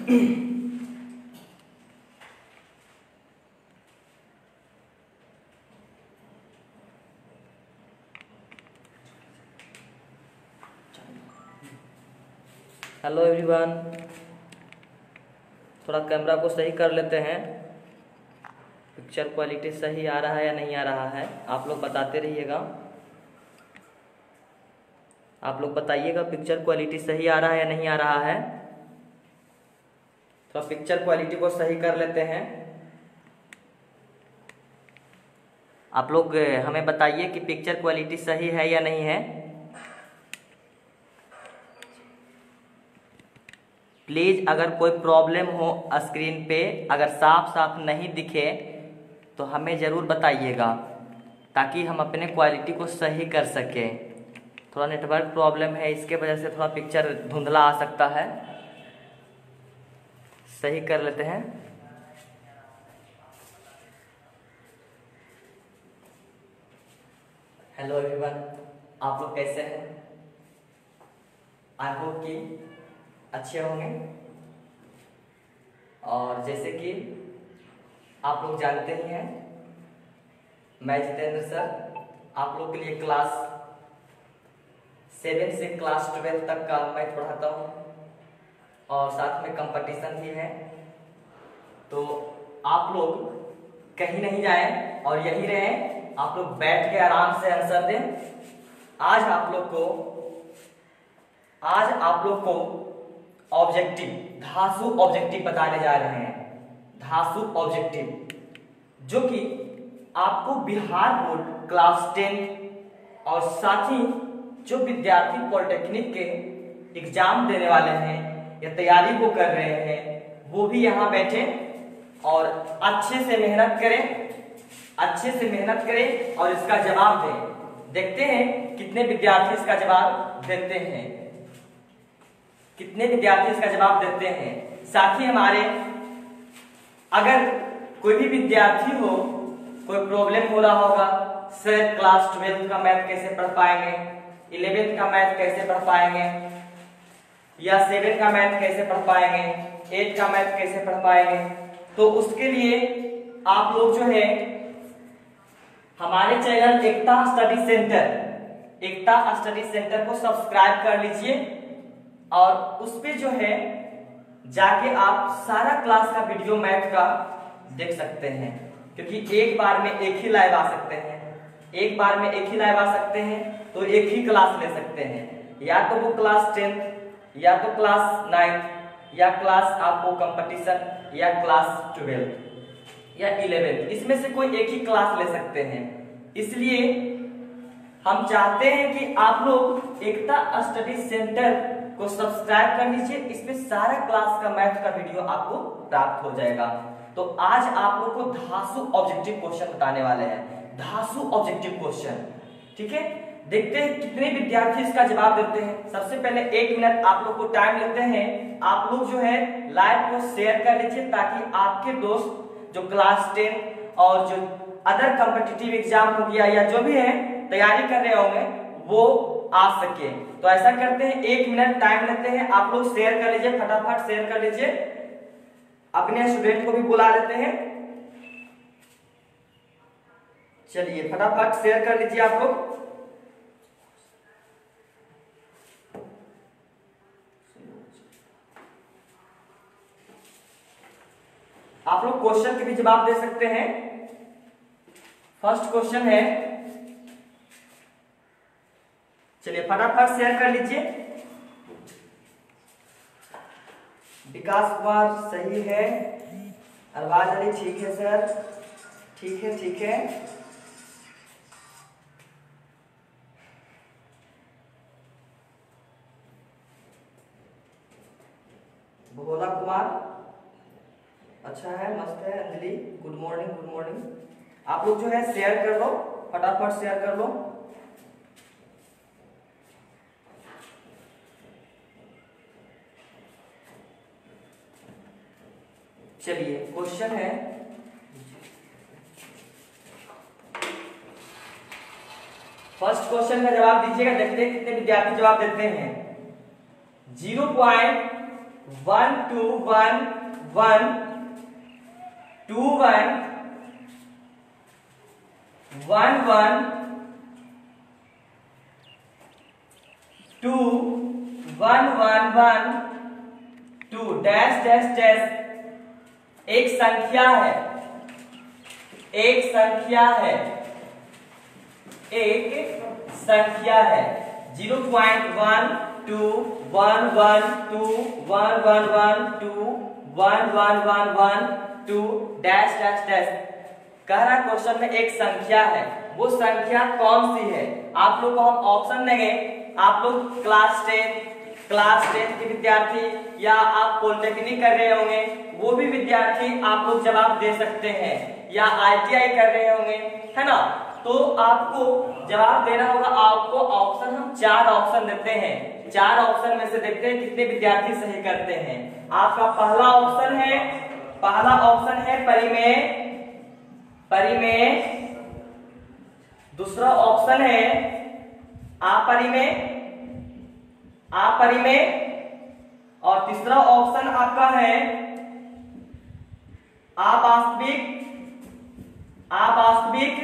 Hello everyone, थोड़ा camera को सही कर लेते हैं। पिक्चर क्वालिटी सही आ रहा है या नहीं आ रहा है, आप लोग बताते रहिएगा। आप लोग बताइएगा पिक्चर क्वालिटी सही आ रहा है या नहीं आ रहा है। थोड़ा पिक्चर क्वालिटी को सही कर लेते हैं। आप लोग हमें बताइए कि पिक्चर क्वालिटी सही है या नहीं है। प्लीज़ अगर कोई प्रॉब्लम हो स्क्रीन पे, अगर साफ साफ नहीं दिखे तो हमें ज़रूर बताइएगा, ताकि हम अपने क्वालिटी को सही कर सकें। थोड़ा नेटवर्क प्रॉब्लम है, इसके वजह से थोड़ा पिक्चर धुंधला आ सकता है। सही कर लेते हैं। हेलो एवरीवन, आप लोग कैसे हैं? आई होप कि अच्छे होंगे। और जैसे कि आप लोग जानते ही हैं, मैं जितेंद्र सर आप लोग के लिए क्लास 7 से क्लास 12 तक का मैथ पढ़ाता हूँ और साथ में कंपटीशन भी है। तो आप लोग कहीं नहीं जाएं और यही रहें, आप लोग बैठ के आराम से आंसर दें। आज आप लोग को ऑब्जेक्टिव, धासु ऑब्जेक्टिव बताने जा रहे हैं। धासु ऑब्जेक्टिव जो कि आपको बिहार बोर्ड क्लास 10 और साथ ही जो विद्यार्थी पॉलिटेक्निक के एग्जाम देने वाले हैं या तैयारी वो कर रहे हैं, वो भी यहाँ बैठे और अच्छे से मेहनत करें और इसका जवाब दें। देखते हैं कितने विद्यार्थी इसका जवाब देते हैं। साथ ही हमारे अगर कोई भी विद्यार्थी हो, कोई प्रॉब्लम हो रहा होगा, सर क्लास 12 का मैथ कैसे पढ़ पाएंगे, 11th का मैथ कैसे पढ़ पाएंगे, या 7 का मैथ कैसे पढ़ पाएंगे, 8 का मैथ कैसे पढ़ पाएंगे, तो उसके लिए आप लोग जो है हमारे चैनल एकता स्टडी सेंटर को सब्सक्राइब कर लीजिए और उस पे जो है जाके आप सारा क्लास का वीडियो मैथ का देख सकते हैं, क्योंकि एक बार में एक ही लाइव आ सकते हैं, तो एक ही क्लास ले सकते हैं, या तो वो क्लास 10 या तो क्लास 9 या क्लास आपको कंपटीशन या क्लास 12 या 11, इसमें से कोई एक ही क्लास ले सकते हैं। इसलिए हम चाहते हैं कि आप लोग एकता स्टडी सेंटर को सब्सक्राइब कर लीजिए, इसमें सारा क्लास का मैथ का वीडियो आपको प्राप्त हो जाएगा। तो आज आप लोग को धासु ऑब्जेक्टिव क्वेश्चन बताने वाले हैं। धासु ऑब्जेक्टिव क्वेश्चन, ठीक है। देखते हैं कितने विद्यार्थी इसका जवाब देते हैं। सबसे पहले 1 मिनट आप लोग को टाइम लेते हैं। आप लोग जो है लाइव को शेयर कर लीजिए, ताकि आपके दोस्त जो क्लास 10 और जो अदर कॉम्पिटिटिव एग्जाम हो गया या जो भी है तैयारी कर रहे होंगे, वो आ सके। तो ऐसा करते हैं, 1 मिनट टाइम लेते हैं, आप लोग शेयर कर लीजिए, फटाफट शेयर कर लीजिए। अपने स्टूडेंट को भी बुला लेते हैं। चलिए फटाफट शेयर कर लीजिए आप लोग। आप लोग क्वेश्चन के भी जवाब दे सकते हैं। फर्स्ट क्वेश्चन है, चलिए फटाफट शेयर कर लीजिए। विकास कुमार सही है, अरबाज अली ठीक है सर, ठीक है। भोला कुमार अच्छा है, मस्त है। Anjali good morning. आप लोग जो है शेयर कर लो, फटाफट शेयर कर लो। चलिए क्वेश्चन है, फर्स्ट क्वेश्चन का जवाब दीजिएगा। देखते हैं कितने विद्यार्थी जवाब देते हैं। 1 2 1 1 2 1 1 1 2 1 1 1 2 डैश डैश डैश। एक संख्या है, एक संख्या है, एक संख्या है। 0.1 2 1 1 2 1 1 1 2 1 1 1 1 2 डैश डैश डैश। कह रहा क्वेश्चन में एक संख्या है, वो संख्या कौन सी है? आप लोग को हम ऑप्शन देंगे। आप लोग क्लास 10 के विद्यार्थी या आप पॉलिटेक्निक कर रहे होंगे, वो भी विद्यार्थी आप लोग जवाब दे सकते हैं, या ITI कर रहे होंगे, है ना। तो आपको जवाब देना होगा। आपको ऑप्शन हम 4 ऑप्शन देते हैं। 4 ऑप्शन में से देखते हैं कितने विद्यार्थी सही करते हैं। आपका पहला ऑप्शन है परिमेय, परिमेय। दूसरा ऑप्शन है अपरिमेय, अपरिमेय। और तीसरा ऑप्शन आपका है अवास्तविक, अवास्तविक।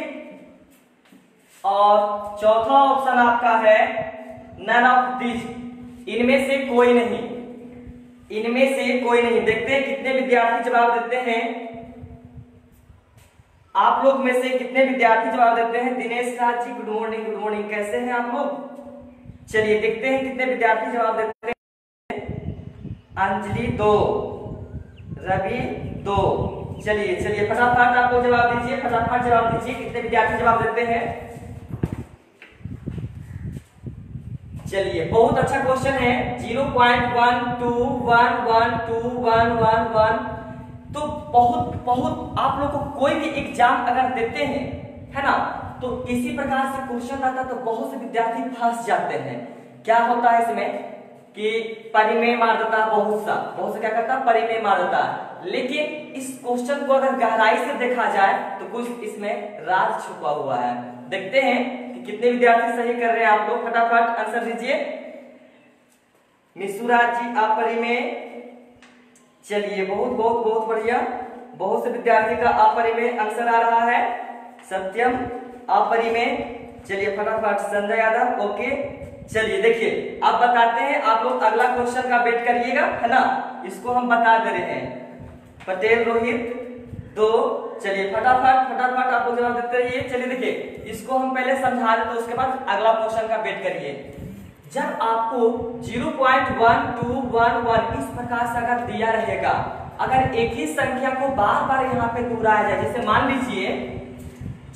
और चौथा ऑप्शन आपका है नन ऑफ दिस, इनमें से कोई नहीं, इनमें से कोई नहीं। देखते हैं कितने विद्यार्थी जवाब देते हैं। आप लोग में से कितने विद्यार्थी जवाब देते हैं? Dinesh Raj ji good morning, good morning. कैसे हैं आप लोग? चलिए देखते हैं कितने विद्यार्थी जवाब देते हैं। अंजलि 2, रवि 2। चलिए चलिए फटाफट आप लोग जवाब दीजिए, फटाफट जवाब दीजिए। कितने विद्यार्थी जवाब देते हैं? चलिए बहुत अच्छा क्वेश्चन है। 0.1 2 1 1 2 1 1 1। तो बहुत आप लोग को कोई भी एग्जाम अगर देते हैं, है ना, तो इसी प्रकार से क्वेश्चन आता तो बहुत से विद्यार्थी फंस जाते हैं। क्या होता है इसमें कि परिमेय मार देता है, बहुत से क्या करता है, परिमेय मार देता है। लेकिन इस क्वेश्चन को अगर गहराई से देखा जाए तो कुछ इसमें राज छुपा हुआ है। देखते हैं कि कितने विद्यार्थी सही कर रहे हैं। आप लोग फटाफट आंसर दीजिए। निशुराज जी अपरिमेय। चलिए बहुत बढ़िया। बहुत से विद्यार्थी का अपरिमेय आंसर आ रहा है। सत्यम अपरिमेय। चलिए फटाफट संजय यादव ओके। चलिए देखिए अब बताते हैं। आप लोग अगला क्वेश्चन का वेट करिएगा, है ना। इसको हम बता दे रहे हैं। पटेल रोहित 2। चलिए फटाफट आप लोग जवाब देते रहिए। चलिए देखिए इसको हम पहले समझा देते, उसके बाद अगला क्वेश्चन का वेट करिए। जब आपको 0.1 2 1 1 इस प्रकार से अगर दिया रहेगा, अगर एक ही संख्या को बार बार यहाँ पे दोहराया जाए, जैसे मान लीजिए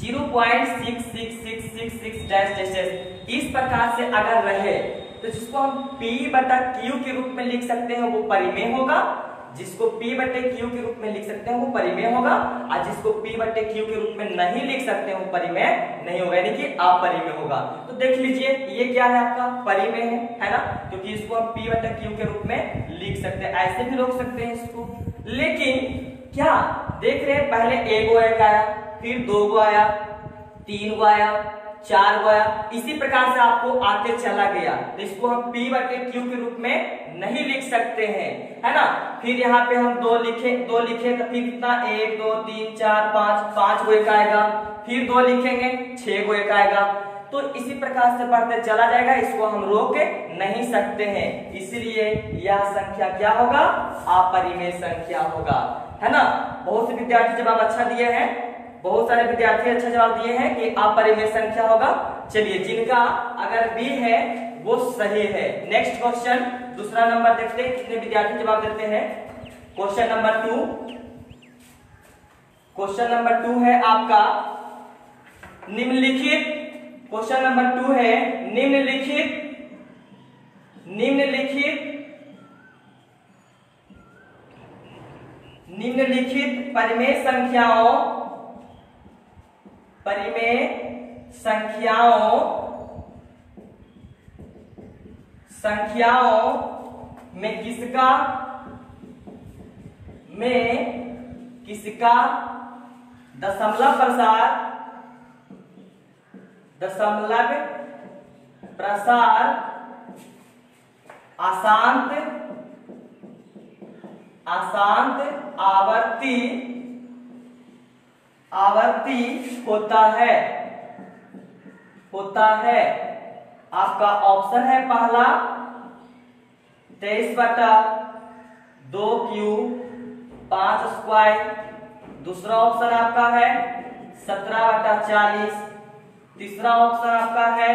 0.6666 डैश डैश डैश, इस प्रकार से अगर रहे तो जिसको हम P/Q के रूप में लिख सकते हैं वो परिमेय होगा। जिसको P/Q के रूप में लिख सकते हैं वो परिमेय होगा, और जिसको P/Q के रूप में नहीं लिख सकते हैं वो परिमेय नहीं होगा, यानी कि अपरिमेय होगा। तो देख लीजिए ये क्या है, आपका परिमेय है ना, क्योंकि इसको हम P/Q के रूप में लिख सकते हैं। ऐसे भी रोक सकते हैं इसको। लेकिन क्या देख रहे हैं, पहले 1 गो 1 आया, फिर 2 गो आया, 3 गो आया, 4 गो आया, इसी प्रकार से आपको आते चला गया। तो इसको हम P/Q के रूप में नहीं लिख सकते हैं, है ना। फिर यहाँ पे हम 2 लिखे तो फिर कितना 1 2 3 4 5 गो 1 आएगा, फिर 2 लिखेंगे 6 गो 1 आएगा। तो इसी प्रकार से बढ़ते चला जाएगा, इसको हम रोक नहीं सकते हैं। इसलिए यह संख्या क्या होगा, अपरिमेय संख्या होगा, है ना। बहुत से विद्यार्थी जवाब अच्छा दिए हैं, बहुत सारे विद्यार्थी अच्छा जवाब दिए हैं कि अपरिमेय संख्या होगा। चलिए जिनका अगर बी है वो सही है। नेक्स्ट क्वेश्चन दूसरा नंबर देखते हैं कितने विद्यार्थी जवाब देते हैं। क्वेश्चन नंबर 2, क्वेश्चन नंबर 2 है आपका निम्नलिखित। क्वेश्चन नंबर 2 है निम्नलिखित परिमेय संख्याओं में किसका दशमलव प्रसार अशांत अशांत आवर्ती होता है। आपका ऑप्शन है पहला 23/2 5 स्क्वायर, दूसरा ऑप्शन आपका है 17/40, तीसरा ऑप्शन आपका है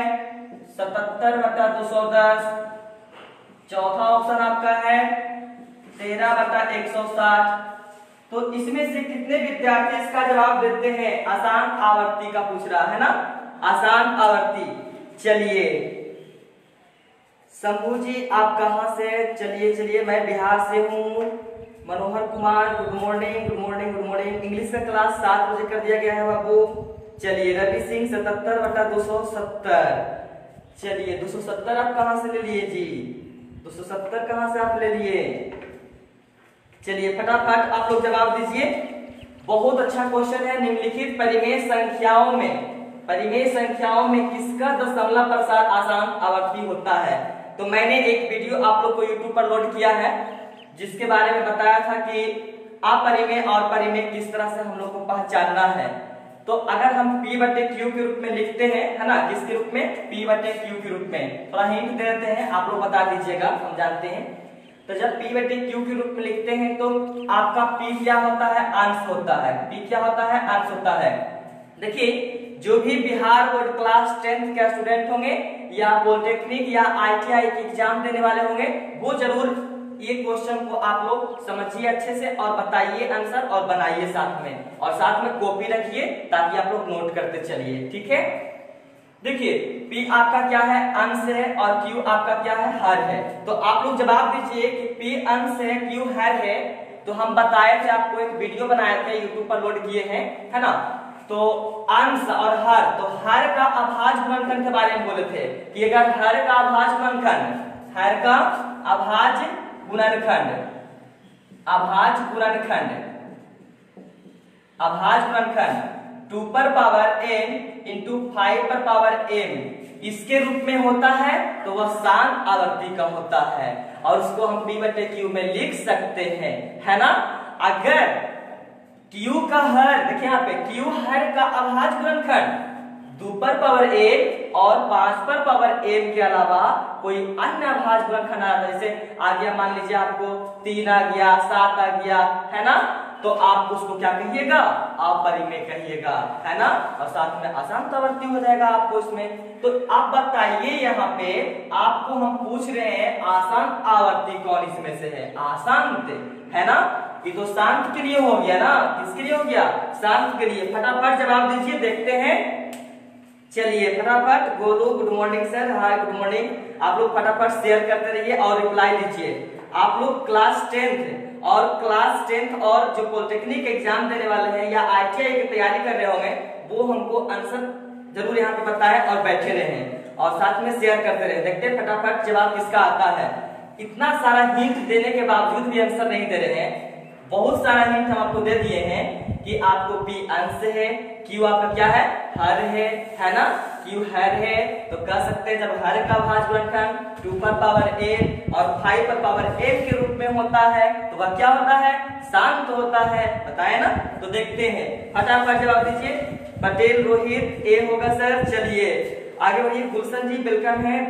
77/210, चौथा ऑप्शन आपका है 13/160। तो इसमें से कितने विद्यार्थी इसका जवाब देते हैं? आसान आवर्ती का पूछ रहा है ना, आसान आवर्ती। चलिए शंभू जी आप कहां से? चलिए मैं बिहार से हूँ। Manohar Kumar good morning. English का क्लास 7 बजे कर दिया गया है बाबू। चलिए रवि सिंह 77/270। चलिए 270 आप कहां से ले लिए जी? 270 कहां से आप ले लिए? चलिए फटाफट आप लोग जवाब दीजिए। बहुत अच्छा क्वेश्चन है। निम्नलिखित परिमेय संख्याओं में किसका दशमलव प्रसार आसान आवर्ती होता है? तो मैंने एक वीडियो आप लोग को YouTube पर लोड किया है जिसके बारे में बताया था कि अपरिमेय और परिमेय किस तरह से हम लोग को पहचानना है। तो अगर हम P/Q के रूप में लिखते हैं, है ना, किसके रूप में? P/Q के रूप में। थोड़ा हिंट दे देते हैं, आप लोग बता दीजिएगा, हम जानते हैं। तो जब P/Q के रूप में लिखते हैं तो आपका P क्या होता है? अंश होता है। P क्या होता है? अंश होता है। देखिए जो भी बिहार बोर्ड क्लास 10th के स्टूडेंट होंगे या पॉलिटेक्निक या ITI के एग्जाम देने वाले होंगे, वो जरूर ये क्वेश्चन को आप लोग समझिए अच्छे से और बताइए आंसर और बनाइए साथ में, और साथ में कॉपी रखिए ताकि आप लोग नोट करते चलिए, ठीक है। देखिए P आपका क्या है? अंश है, और Q आपका क्या है? हर है। तो आप लोग जवाब दीजिए कि P अंश है, Q हर है। तो हम बताए थे आपको, एक वीडियो बनाए थे, YouTube पर लोड किए हैं, है ना। तो अंश और हर, तो हर का अभाज्य गुणनखंड के बारे में बोले थे कि अगर हर का अभाज्य गुणनखंड 2/n इंटू 5/m इसके रूप में होता है तो वह शांत आवर्ती का होता है, और उसको हम P/Q में लिख सकते हैं, है ना। अगर Q का हर, देखिए यहाँ पे Q हर का अभाज्य गुणनखंड 2/n और 5/m के अलावा कोई अन्य अभाज्य गुणनखंड आता है, जैसे आ गया मान लीजिए आपको 3 आ गया, 7 आ गया, है ना, तो आप उसको क्या कहिएगा? अपरिमेय कहिएगा, है ना, और साथ में अशांत आवर्ती हो जाएगा आपको इसमें। तो आप बताइए यहाँ पे आपको हम पूछ रहे हैं आशांत आवर्ती कौन इसमें से है? आशांत, है ना। ये तो शांत के लिए हो गया ना, किसके लिए हो गया? शांत के लिए। फटाफट जवाब दीजिए, देखते हैं। चलिए फटाफट। Golu good morning sir. Hi good morning. आप लोग फटाफट शेयर करते रहिए और रिप्लाई दीजिए। आप लोग क्लास 10th और जो पॉलिटेक्निक एग्जाम देने वाले हैं या ITI की तैयारी कर रहे होंगे, वो हमको आंसर जरूर यहाँ पे बताएं और बैठे रहे और साथ में शेयर करते रहे। देखते हैं फटाफट जवाब किसका आता है। इतना सारा हिंट देने के बावजूद भी आंसर नहीं दे रहे हैं। बहुत सारा हिंट हम आपको दे दिए हैं कि आपको P अंश है, Q आपका क्या है? हर है ना। Q हर है तो कह सकते हैं जब हर का अभाज्य गुणनखंड 2/n और 5/m के रूप में होता है तो वह क्या होता है? शांत होता है। बताए ना। तो देखते हैं, फटाफट जवाब दीजिए। पटेल रोहित ए होगा सर। चलिए आगे बढ़िए। गुलशन जी वेलकम है,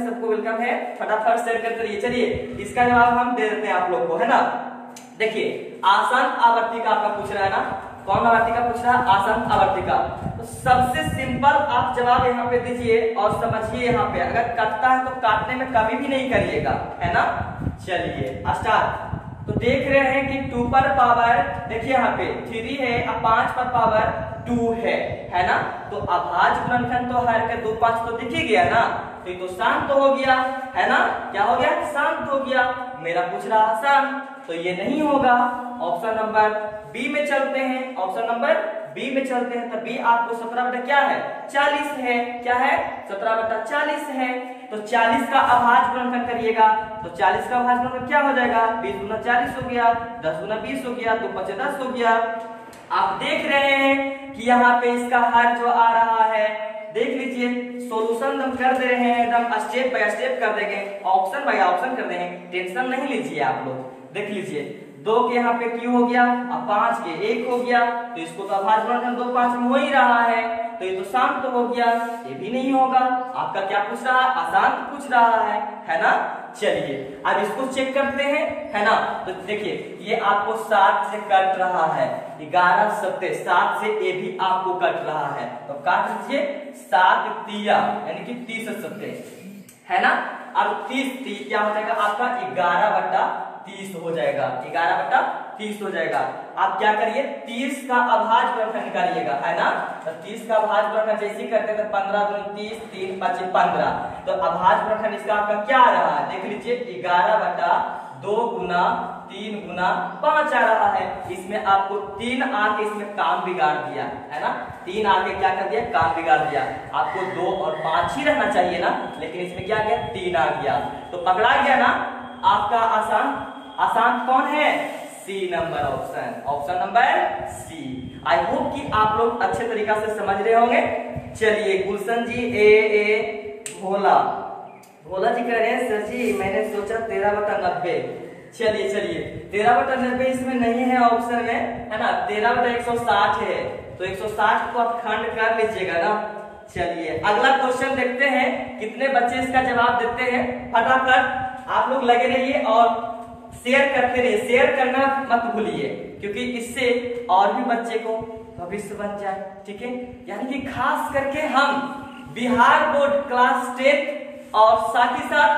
सबको वेलकम है। फटाफट शेयर करते रहिए। चलिए इसका जवाब हम दे देते हैं आप लोग को, है ना। देखिए आशांत आवर्ती का आपका पूछ रहा है ना, कौन आवर्ती का पूछ रहा है? आशांत आवर्ती का। तो सबसे सिंपल आप जवाब यहाँ पे दीजिए और समझिए। यहाँ पे अगर कटता है तो काटने में कभी भी नहीं करिएगा, है ना। चलिए स्टार्ट। तो देख रहे हैं कि 2/, देखिए यहाँ पे 3 है और 5/2 है ना। तो अभाज्य गुणनखंड तो हर के 2, 5 तो दिख ही गया ना, तो ये तो शांत हो गया, है ना। क्या हो गया? शांत हो गया। मेरा पूछ रहा शांत, तो ये नहीं होगा। ऑप्शन नंबर बी में चलते हैं, तो बी आपको 17 क्या है? 40 है। क्या है? 17/40 है। तो 40 का अभाज्य गुणनखंड करिएगा, तो 40 का अभाज्य गुणनखंड क्या हो जाएगा? 20 गुना 40 हो गया, 10 गुना 20 हो गया, 2 5 10 हो गया। आप देख रहे हैं कि यहाँ पे इसका हर जो आ रहा है, देख लीजिए सॉल्यूशन हम कर दे रहे हैं, एकदम स्टेप बाय स्टेप कर देंगे, ऑप्शन बाय ऑप्शन कर देंगे। टेंशन नहीं लीजिए आप लोग। देख लीजिए 2 के यहाँ पे q हो गया, अब 5 के 1 हो गया, तो इसको तो अभाज्य गुणनखंड 2 5 में हो ही रहा है, तो ये तो शांत हो गया, ये भी नहीं होगा। आपका क्या पूछ रहा है? अशांत पूछ रहा है ना। चलिए अब इसको चेक करते हैं, है ना। तो देखिए ये आपको 7 से कट रहा है, 11 सत्ते 7 से ये भी आपको कट रहा है, तो काट लीजिए 7 तिया यानी कि 30 सत्ते, है ना। अब 30 क्या हो जाएगा आपका 11/30 हो जाएगा, 11/30 हो जाएगा। आप क्या करिए 30 का अभाज्य गुणनखंड निकालिएगा, है ना। तो 30 का अभाज्य गुणनखंड जैसे करते थे 15 दूनी 30 3 5 15, तो अभाज्य गुणनखंड इसका आपका क्या आ रहा है देख लीजिए 11/2 गुना 3 गुना 5 आ रहा है। इसमें आपको 3 आके इसमें काम बिगाड़ दिया, है ना। 3 आके क्या कर दिया? काम बिगाड़ दिया। आपको 2 और 5 ही रहना चाहिए ना, लेकिन इसमें क्या गया 3 आ गया, तो पकड़ा गया ना आपका आसान कौन है? C number option number C. I hope कि आप लोग अच्छे तरीका से समझ रहे होंगे। चलिए गुलशन जी ए भोला जी कह रहे हैं सर जी मैंने सोचा 13/90। चलिए 13/90 इसमें नहीं है ऑप्शन में, है ना। 13/160 है, तो 160 को आप खंड कर लीजिएगा ना। चलिए अगला क्वेश्चन देखते हैं, कितने बच्चे इसका जवाब देते हैं। फटाफट आप लोग लगे रहिए और शेयर करते रहिए, शेयर करना मत भूलिए, क्योंकि इससे और भी बच्चे को भविष्य बन जाए, ठीक है। यानी कि खास करके हम बिहार बोर्ड क्लास 10 और साथ ही साथ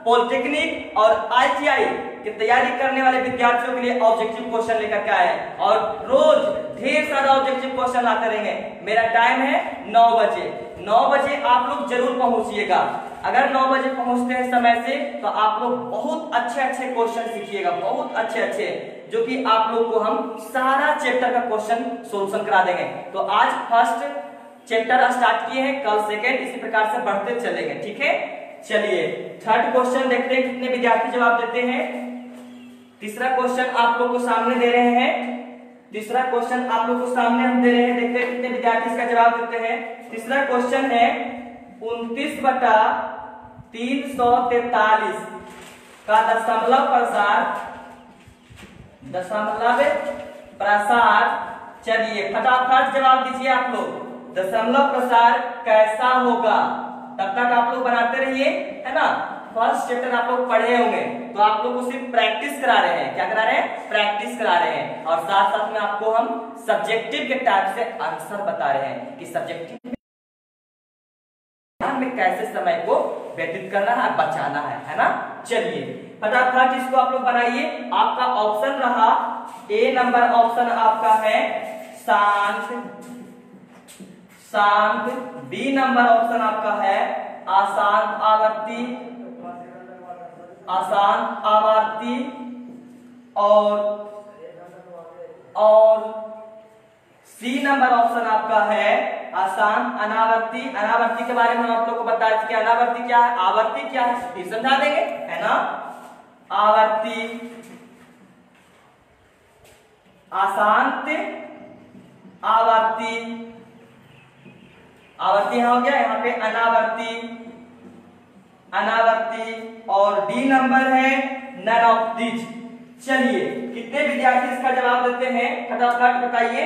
पॉलिटेक्निक और ITI की तैयारी करने वाले विद्यार्थियों के लिए ऑब्जेक्टिव क्वेश्चन लेकर के आए, और रोज ढेर सारा ऑब्जेक्टिव क्वेश्चन लाते रहेंगे। मेरा टाइम है 9 बजे, 9 बजे आप लोग जरूर पहुंचिएगा। अगर 9 बजे पहुंचते हैं समय से, तो आप लोग बहुत अच्छे क्वेश्चन सीखिएगा, बहुत अच्छे, जो कि आप लोग को हम सारा चैप्टर का क्वेश्चन सोल्यूशन करा देंगे। तो आज फर्स्ट चैप्टर स्टार्ट किए हैं, कल सेकेंड, इसी प्रकार से बढ़ते चलेंगे, ठीक है। चलिए थर्ड क्वेश्चन देखते हैं कितने विद्यार्थी जवाब देते हैं। तीसरा क्वेश्चन आप लोग को सामने दे रहे हैं, तीसरा क्वेश्चन आप लोग को सामने हम दे रहे हैं, देखते हैं कितने विद्यार्थी इसका जवाब देते हैं। तीसरा क्वेश्चन है 29/343 का दशमलव प्रसार। चलिए फटाफट जवाब दीजिए आप लोग, दशमलव प्रसार कैसा होगा। तब तक आप लोग बनाते रहिए, है ना। फर्स्ट चैप्टर आप लोग पढ़े होंगे, तो आप लोग को सिर्फ प्रैक्टिस करा रहे हैं। क्या करा रहे हैं? प्रैक्टिस करा रहे हैं, और साथ साथ में आपको हम सब्जेक्टिव के टाइप से आंसर बता रहे हैं कि सब्जेक्टिव में कैसे समय को व्यतीत करना है, बचाना है ना। चलिए फटाफट इसको आप लोग बनाइए। आपका ऑप्शन रहा ए नंबर ऑप्शन आपका है शांत, बी नंबर ऑप्शन आपका है अशांत आवर्ती, और सी नंबर ऑप्शन आपका है अशांत अनावर्ती। अनावर्ती के बारे में हम आप लोग को बता चुके, अनावर्ती क्या है, आवर्ती क्या है, ये समझा देंगे, है ना। आवर्ती, अशांत, आवर्ती, आवर्ती यहां हो गया, यहाँ पे अनावर्ती, और डी नंबर है नन ऑफ दीज। चलिए कितने विद्यार्थी इसका जवाब देते हैं, फटाफट बताइए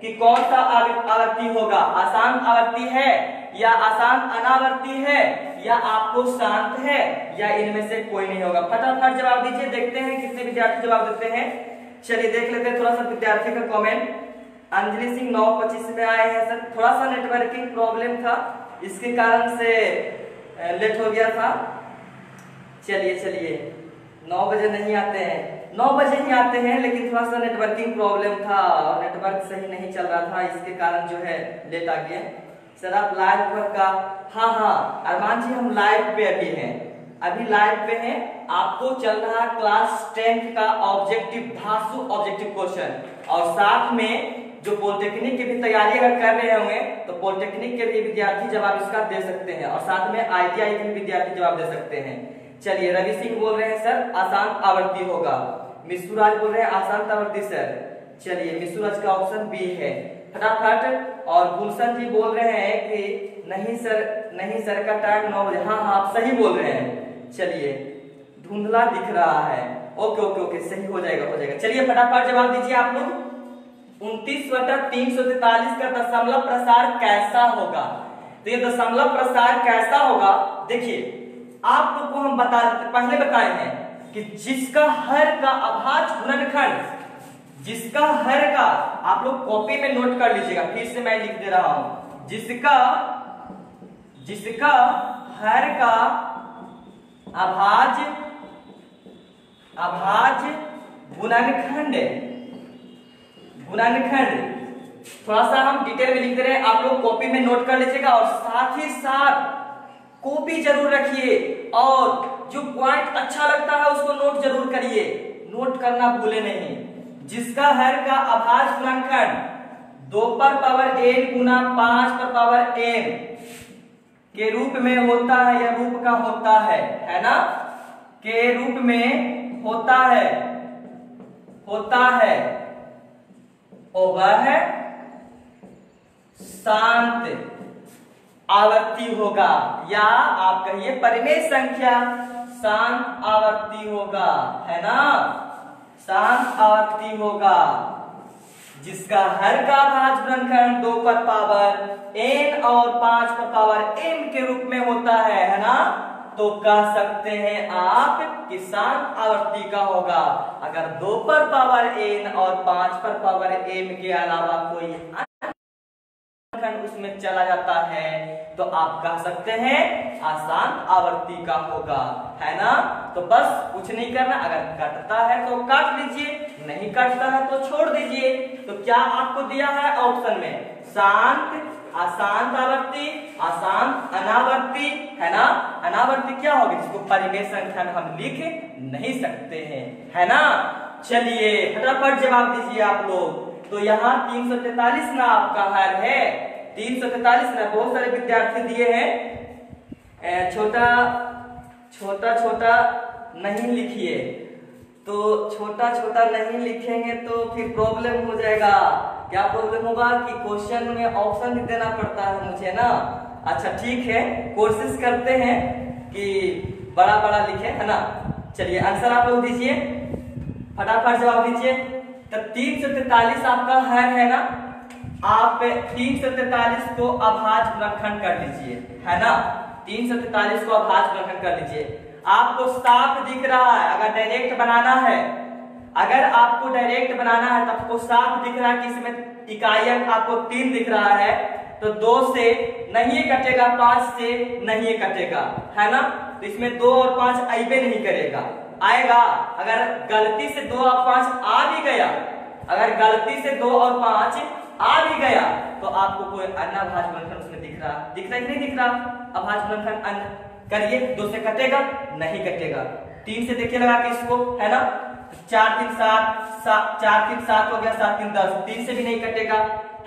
कि कौन सा आवर्ती होगा, अशांत आवर्ती है या अशांत अनावर्ती है या आपको शांत है, या इनमें से कोई नहीं होगा। फटाफट जवाब दीजिए, देखते हैं कितने विद्यार्थी जवाब देते हैं। चलिए देख लेते हैं थोड़ा सा विद्यार्थी का कमेंट। अंजलि सिंह 9:25 में आए हैं सर, थोड़ा सा नेटवर्किंग प्रॉब्लम था, इसके कारण से लेट हो गया था। चलिए 9 बजे नहीं आते हैं, 9 बजे ही आते हैं, लेकिन थोड़ा सा नेटवर्किंग प्रॉब्लम था और नेटवर्क सही नहीं चल रहा था, इसके कारण जो है लेट आ गए। सर आप लाइव पर का, हाँ अरमान जी हम लाइव पे अभी हैं, अभी लाइव पे हैं। आपको चल रहा क्लास 10 का ऑब्जेक्टिव धासु ऑब्जेक्टिव क्वेश्चन, और साथ में जो पॉलिटेक्निक की भी तैयारी अगर कर रहे होंगे तो पॉलिटेक्निक के भी विद्यार्थी जवाब इसका दे सकते हैं, और साथ में ITI के भी विद्यार्थी जवाब दे सकते हैं। चलिए रवि सिंह बोल रहे हैं सर अशांत आवर्ती होगा, मिश्रुराज बोल रहे हैं अशांत आवर्ती सर। चलिए मिश्रुराज का ऑप्शन बी है फटाफट। और गुलशन जी बोल रहे हैं कि नहीं सर का टाइम 9 बजे। हाँ आप सही बोल रहे हैं। चलिए धुंधला दिख रहा है, ओके ओके ओके, सही हो जाएगा हो जाएगा। चलिए फटाफट जवाब दीजिए आप लोग। 29/343 का दशमलव प्रसार कैसा होगा? तो ये दशमलव प्रसार कैसा होगा, देखिए आप लोग को हम पहले बताए हैं कि जिसका हर का अभाज्य गुणनखंड, जिसका हर का, आप लोग कॉपी में नोट कर लीजिएगा, फिर से मैं लिख दे रहा हूं, जिसका हर का अभाज्य गुणनखंड, थोड़ा सा हम डिटेल में लिख दे रहे हैं, आप लोग कॉपी में नोट कर लीजिएगा और साथ ही साथ कॉपी जरूर रखिए और जो पॉइंट अच्छा लगता है उसको नोट जरूर करिए, नोट करना भूले नहीं। जिसका हर का अभाज्य गुणनखंड 2 पर पावर n गुना 5 पर पावर n के रूप में होता है, या रूप का होता है ना, के रूप में होता है और वह शांत आवर्ती होगा, या आप कहिए परिमेय संख्या शांत आवर्ती होगा, है ना, शांत आवर्ती होगा। जिसका हर का अभाज्य गुणनखंड 2 पर पावर n और 5 पर पावर m के रूप में होता है ना, तो कह सकते हैं आप कि शांत आवर्ती का होगा। अगर 2 पर पावर n और 5 पर पावर m के अलावा कोई उसमें चला जाता है तो आप कह सकते हैं अशांत आवर्ती का होगा, है ना। तो बस कुछ नहीं करना, अगर कटता है तो काट लीजिए, नहीं कटता है तो छोड़ दीजिए। तो क्या आपको दिया है ऑप्शन में? शांत, अशांत आवर्ती, अशांत अनावर्ती, है ना। अनावर्ती क्या होगी? जिसको परिमेय संख्या में हम लिख नहीं सकते हैं, है ना। चलिए फटाफट जवाब दीजिए आप लोग। तो यहाँ 343 ना आपका हर है, 343 ना। बहुत सारे विद्यार्थी दिए हैं छोटा छोटा नहीं लिखिए, तो छोटा नहीं लिखेंगे तो फिर प्रॉब्लम हो जाएगा। क्या प्रॉब्लम होगा कि क्वेश्चन में ऑप्शन भी देना पड़ता है मुझे ना। अच्छा ठीक है, कोशिश करते हैं कि बड़ा लिखे, है ना। चलिए आंसर आप लोग दीजिए, फटाफट जवाब दीजिए। तो 343 आपका है ना। आप 343 को अभाज्य गुणनखंड कर लीजिए, है ना। 343 को अभाज्य गुणनखंड कर लीजिए। आपको साफ दिख रहा है, अगर डायरेक्ट बनाना है, अगर आपको डायरेक्ट बनाना है तो आपको साफ दिख रहा है कि इसमें इकाइयां आपको 3 दिख रहा है, तो 2 से नहीं कटेगा, 5 से नहीं कटेगा, है ना। तो इसमें 2 और 5 आइबे नहीं करेगा, आएगा। अगर गलती से 2 और 5 आ भी गया, अगर गलती से 2 और 5 आ भी गया तो आपको कोई अन्य अभाज्य गुणनखंड उसमें दिख रहा कि नहीं दिख रहा? अभाज्य गुणनखंड अन्य करिए, 2 से कटेगा, नहीं कटेगा। 3 से देखिए लगा के इसको, है ना। 4 3 7 4 3 7 हो गया, 7 3 10, 3 से भी नहीं कटेगा,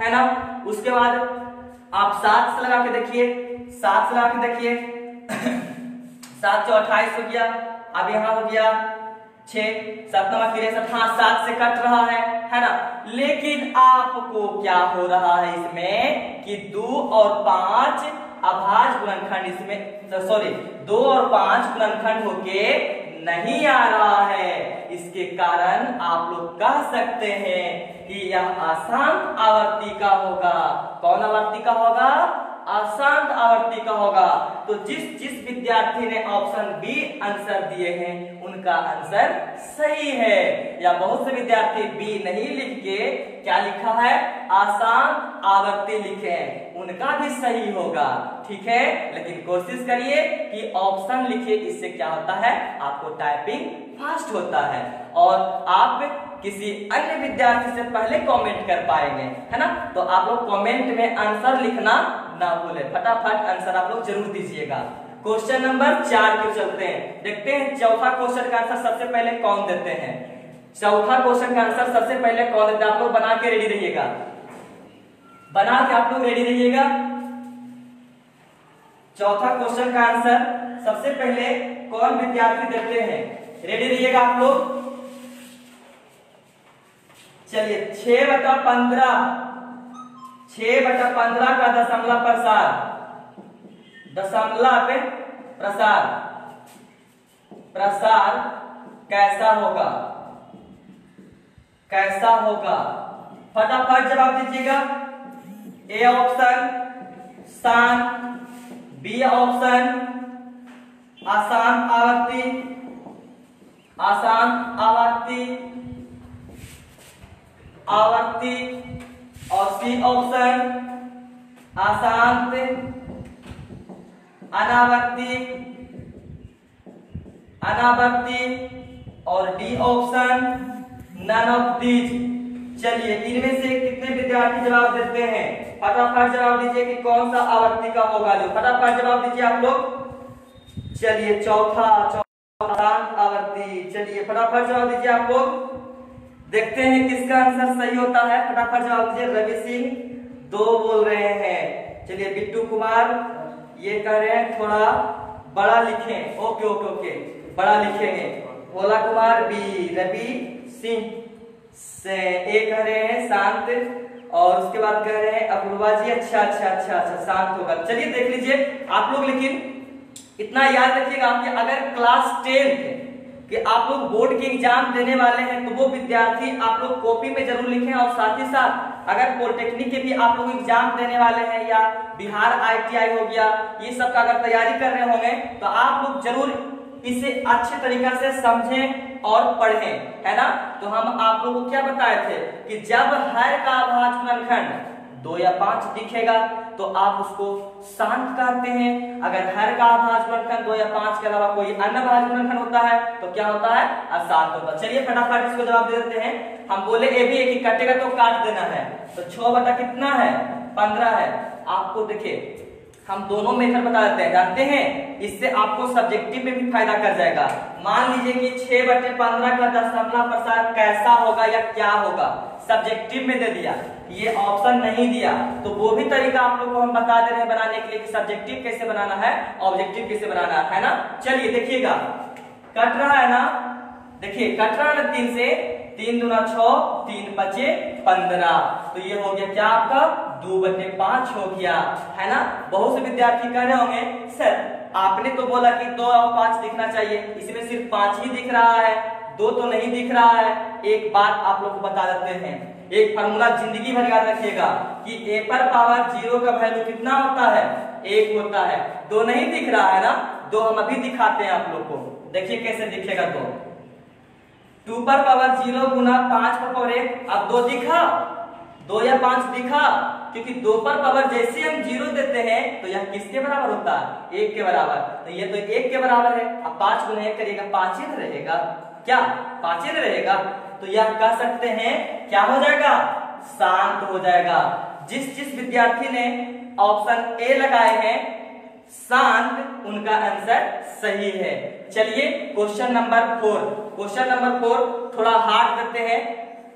है ना। उसके बाद आप 7 से लगा के देखिए, 7 से लगा के देखिए 7 से 28 हो गया। अब यहाँ हो गया 6 7 63, हाँ 7 से कट रहा है ना। लेकिन आपको क्या हो रहा है इसमें कि 2 और 5 अभाज्य गुणनखंड इसमें, सॉरी 2 और 5 गुणनखंड होके नहीं आ रहा है। इसके कारण आप लोग कह सकते हैं कि यह अशांत आवर्ती का होगा। कौन आवर्ती का होगा? अशांत आवर्ती का होगा। तो जिस विद्यार्थी ने ऑप्शन बी आंसर दिए हैं उनका आंसर सही है। या बहुत से विद्यार्थी बी नहीं लिख के क्या लिखा है? अशांत आवर्ती लिखे हैं, उनका भी सही होगा, ठीक है। लेकिन कोशिश करिए कि ऑप्शन लिखिए, इससे क्या होता है आपको टाइपिंग फास्ट होता है और आप किसी अन्य विद्यार्थी से पहले कमेंट कर पाएंगे, है ना। तो आप लोग कमेंट में आंसर लिखना ना भूले, फटाफट आंसर आप लोग जरूर दीजिएगा। क्वेश्चन नंबर 4 क्यों चलते हैं, देखते हैं चौथा क्वेश्चन का आंसर सबसे पहले कौन देते हैं। चौथा क्वेश्चन का आंसर सबसे पहले कौन देते हैं? आप लोग बना के रेडी रहिएगा, बना के आप लोग रेडी रहिएगा। चौथा क्वेश्चन का आंसर सबसे पहले कौन विद्यार्थी देते हैं? रेडी रहिएगा आप लोग। चलिए 6/15 का दशमलव प्रसार, दशमलव प्रसार कैसा होगा, कैसा होगा। फटाफट जवाब दीजिएगा। ए ऑप्शन शांत, बी ऑप्शन आसान आवर्ती, आसान आवर्ती, आवर्ती, और सी ऑप्शन अशांत अनावर्ती, अनावर्ती, और D option none of these. चलिए इनमें से कितने विद्यार्थी जवाब देते हैं? फटाफट जवाब दीजिए कि कौन सा आवर्ती का होगा जो। फटाफट जवाब दीजिए आप लोग। चलिए चौथा अशांत आवर्ती। चलिए फटाफट जवाब दीजिए आप लोग। देखते हैं किसका आंसर सही होता है। फटाफट जवाब दीजिए। रवि सिंह 2 बोल रहे हैं। चलिए बिट्टू कुमार ये कह रहे हैं थोड़ा बड़ा लिखें। ओके ओके ओके, बड़ा लिखेंगे। भोला कुमार बी, रवि सिंह से ए कह रहे हैं शांत, और उसके बाद कह रहे हैं अपूर्वा जी अच्छा अच्छा अच्छा अच्छा शांत होगा। चलिए देख लीजिए आप लोग, लेकिन इतना याद रखिएगा कि अगर क्लास 10 कि आप लोग बोर्ड के एग्जाम देने वाले हैं तो वो विद्यार्थी आप लोग कॉपी में जरूर लिखें। और साथ ही साथ अगर पॉलिटेक्निक के भी आप लोग एग्जाम देने वाले हैं या बिहार ITI हो गया, ये सब का अगर तैयारी कर रहे होंगे तो आप लोग जरूर इसे अच्छे तरीका से समझें और पढ़ें, है ना। तो हम आप लोगों को क्या बताए थे कि जब हर का अभाज्य गुणनखंड 2 या 5 दिखेगा तो आप उसको शांत कहते हैं। अगर हर का अभाज्य गुणनखंड 2 या 5 के अलावा कोई अन्य अभाज्य गुणनखंड होता है तो क्या होता है? अशांत होता है। चलिए फटाफट इसको जवाब दे देते हैं। हम बोले ए भी कि कटेगा तो काट देना है, तो 6 बटा कितना है? 15 है। आपको देखिए हम दोनों मेथड बता देते हैं, जानते हैं, इससे आपको सब्जेक्टिव में भी फायदा कर जाएगा। मान लीजिए कि 6/15 का दशमलव प्रसार कैसा होगा या क्या होगा, सब्जेक्टिव में दे दिया, ये ऑप्शन नहीं दिया, तो वो भी तरीका आप लोग को हम बता दे रहे हैं बनाने के लिए कि सब्जेक्टिव कैसे बनाना है, ऑब्जेक्टिव कैसे बनाना है ना। चलिए देखिएगा, कट रहा है ना, देखिए कट रहा है ना 3 से, 3 दूना 6, 3 बचे 15, तो ये हो गया क्या आपका 2/5 हो गया, है ना। बहुत से विद्यार्थी कह रहे होंगे सर आपने तो बोला कि 2 और 5 दिखना चाहिए, इसमें सिर्फ 5 ही दिख रहा है, 2 तो नहीं दिख रहा है। एक बात आप लोग को बता देते हैं, एक फार्मूला जिंदगी भर याद रखिएगा कि a पर पावर 0 का वैल्यू कितना होता है? 1 होता है। 2 नहीं दिख रहा है ना, 2 हम अभी दिखाते हैं आप लोग को, देखिए कैसे दिखेगा। 2 पर पावर 0 गुना 5 पर पावर 1, अब 2 दिखा, 2 या 5 दिखा, क्योंकि 2 पर पावर जैसे हम 0 देते हैं तो यह किसके बराबर होता है? 1 के बराबर, तो ये तो 1 के बराबर है। अब 5 गुना 1 करिएगा, 5 ही रहेगा, क्या 5 ही रहेगा, तो यह कह सकते हैं क्या हो जाएगा? शांत हो जाएगा। जिस विद्यार्थी ने ऑप्शन ए लगाए हैं शांत, उनका आंसर सही है। चलिए क्वेश्चन नंबर 4, क्वेश्चन नंबर 4 थोड़ा हार्ड देते हैं,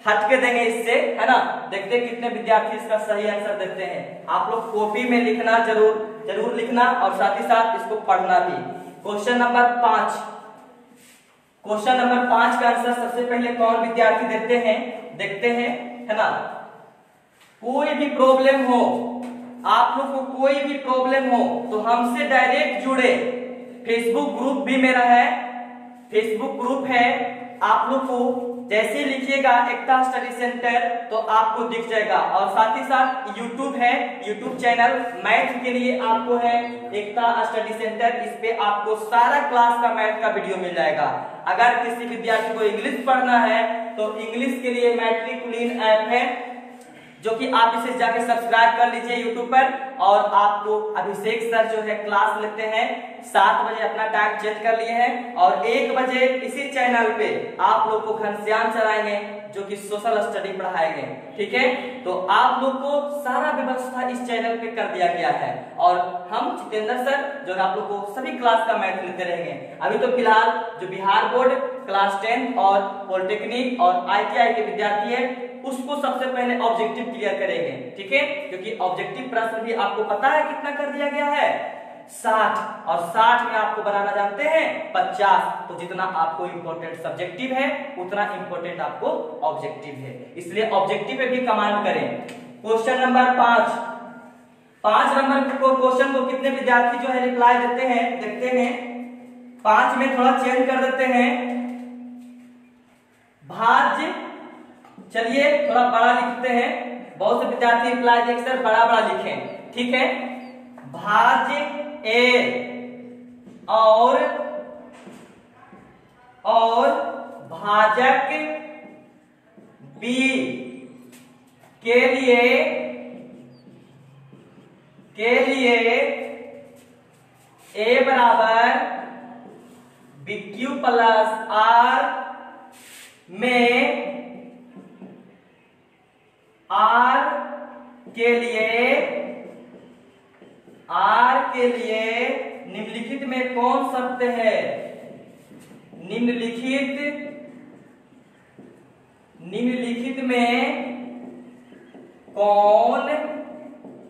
हट के देंगे इससे, है ना। देखते हैं कितने विद्यार्थी इसका सही आंसर देते हैं। आप लोग कॉपी में लिखना जरूर लिखना, और साथ ही साथ इसको पढ़ना भी। क्वेश्चन नंबर 5, क्वेश्चन नंबर 5 का आंसर सबसे पहले कौन विद्यार्थी देते हैं देखते हैं, है ना। कोई भी प्रॉब्लम हो, आप लोग को कोई भी प्रॉब्लम हो तो हमसे डायरेक्ट जुड़े। फेसबुक ग्रुप भी मेरा है, फेसबुक ग्रुप है, आप लोग को जैसे लिखिएगा एकता स्टडी सेंटर तो आपको दिख जाएगा। और साथ ही साथ यूट्यूब है, यूट्यूब चैनल मैथ के लिए आपको है एकता स्टडी सेंटर, इस पे आपको सारा क्लास का मैथ का वीडियो मिल जाएगा। अगर किसी विद्यार्थी को इंग्लिश पढ़ना है तो इंग्लिश के लिए मैट्रिकुलिन ऐप है, जो कि आप इसे जाके सब्सक्राइब कर लीजिए यूट्यूब पर। और आपको अभिषेक सर जो है क्लास लेते हैं 7 बजे, अपना टाइम चेंज कर लिए हैं, और 1 बजे इसी चैनल पे आप लोग को घनश्याम चलाएंगे जो कि सोशल स्टडी पढ़ाएंगे, ठीक है। तो आप लोग को सारा व्यवस्था इस चैनल पे कर दिया गया है, और हम जितेंद्र सर जो आप लोग को सभी क्लास का मैथ लेते रहेंगे। अभी तो फिलहाल जो बिहार बोर्ड क्लास 10 और पॉलिटेक्निक और ITI के विद्यार्थी है उसको सबसे पहले ऑब्जेक्टिव क्लियर करेंगे, ठीक है, क्योंकि ऑब्जेक्टिव प्रश्न भी आपको पता है कितना कर दिया गया है 60, और 60 में आपको बनाना जानते हैं 50। तो जितना आपको इंपॉर्टेंट सब्जेक्टिव है उतना इंपॉर्टेंट आपको ऑब्जेक्टिव है, इसलिए ऑब्जेक्टिव पे भी कमांड करें। क्वेश्चन नंबर 5 नंबर को क्वेश्चन को कितने विद्यार्थी जो है रिप्लाई देते हैं देखते हैं। 5 में थोड़ा चेंज कर देते हैं, भाज्य, चलिए थोड़ा बड़ा लिखते हैं, बहुत से विद्यार्थी रिप्लाई देख सर बड़ा बड़ा लिखें, ठीक है। भाज्य ए और भाजक बी के लिए ए बराबर बी क्यू प्लस आर में आर के लिए निम्नलिखित में कौन सत्य है? निम्नलिखित में कौन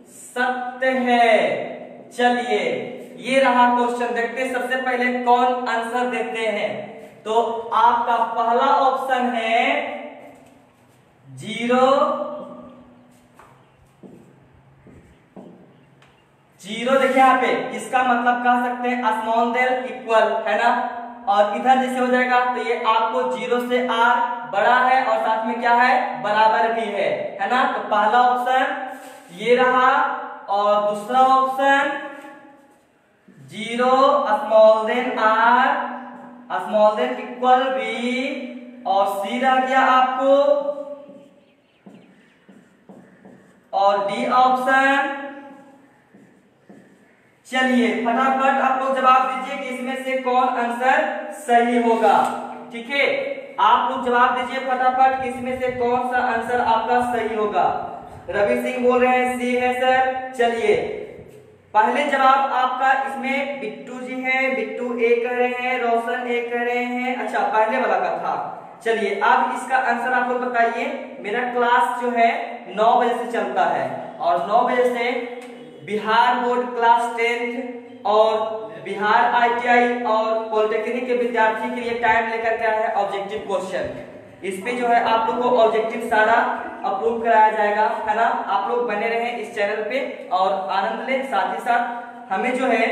सत्य है? चलिए ये रहा क्वेश्चन, देखते हैं सबसे पहले कौन आंसर देते हैं। तो आपका पहला ऑप्शन है 0 0, देखिए यहाँ पे इसका मतलब कह सकते हैं स्मॉल देल इक्वल, है ना। और इधर जैसे हो जाएगा तो ये आपको 0 से r बड़ा है और साथ में क्या है बराबर भी है ना। तो पहला ऑप्शन ये रहा और दूसरा option 0 small than r small than equal b और c रह गया आपको, और डी ऑप्शन। चलिए फटाफट आप लोग जवाब दीजिए कि इसमें से कौन आंसर सही होगा, ठीक है। आप लोग जवाब दीजिए फटाफट कि इसमें से कौन सा आंसर आपका सही होगा। रवि सिंह बोल रहे हैं सी है सर। चलिए पहले जवाब आपका इसमें बिट्टू जी हैं, बिट्टू ए कह रहे हैं, रोशन ए कह रहे हैं, अच्छा पहले वाला का था। चलिए अब इसका आंसर आप लोग बताइए। मेरा क्लास जो है 9 बजे से चलता है और 9 बजे से बिहार बोर्ड क्लास 10th और बिहार ITI और पॉलिटेक्निक के विद्यार्थी के लिए टाइम लेकर के आया है ऑब्जेक्टिव क्वेश्चन। इस पे जो है आप लोग को ऑब्जेक्टिव सारा अप्रूव कराया जाएगा, है ना। आप लोग बने रहें इस चैनल पे और आनंद लें, साथ ही साथ हमें जो है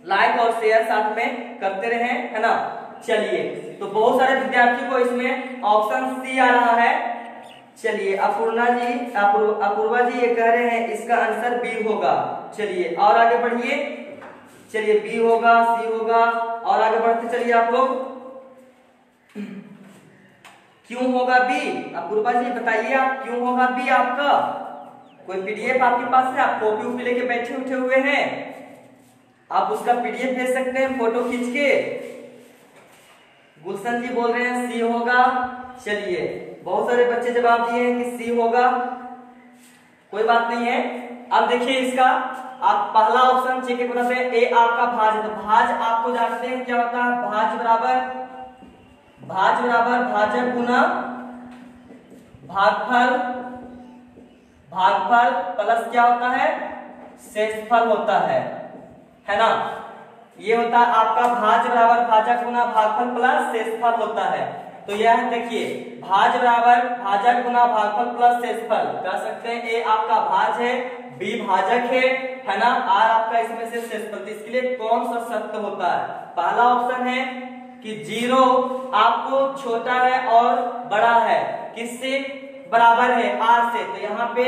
लाइक और शेयर साथ में करते रहें, है ना। चलिए तो बहुत सारे विद्यार्थियों को इसमें ऑप्शन सी आ रहा है। चलिए अपूर्वा जी ये कह रहे हैं इसका आंसर बी होगा। चलिए और आगे बढ़िए, चलिए बी होगा, सी होगा, और आगे बढ़ते चलिए आप लोग। क्यों होगा बी? अपूर्वा जी बताइए आप क्यों होगा बी आपका? कोई पीडीएफ आपके पास है? आप कॉपी उपी लेके बैठे उठे हुए हैं, आप उसका पीडीएफ भेज सकते हैं फोटो खींच के। गुलशन जी बोल रहे हैं सी होगा। चलिए बहुत सारे बच्चे जवाब दिए हैं कि सी होगा, कोई बात नहीं है। अब देखिए इसका आप पहला ऑप्शन चेक करते हैं, ए आपका भाज है। तो भाज आपको जानते हैं क्या होता है? भाज बराबर भाजक गुना भागफल प्लस क्या होता है? शेषफल होता है ना। ये होता है आपका भाज बराबर भाजक गुना भागफल प्लस शेषफल होता है। तो यह देखिए भाज बराबर भाजक गुना भागफल प्लस शेषफल कह सकते हैं। ए आपका भाज है, बी भाजक है ना, आर आपका इसमें से शेषफल। तो इसके लिए कौन सा सत्य होता है? पहला ऑप्शन है कि 0 आपको छोटा है और बड़ा है, किससे बराबर है? आर से। तो यहाँ पे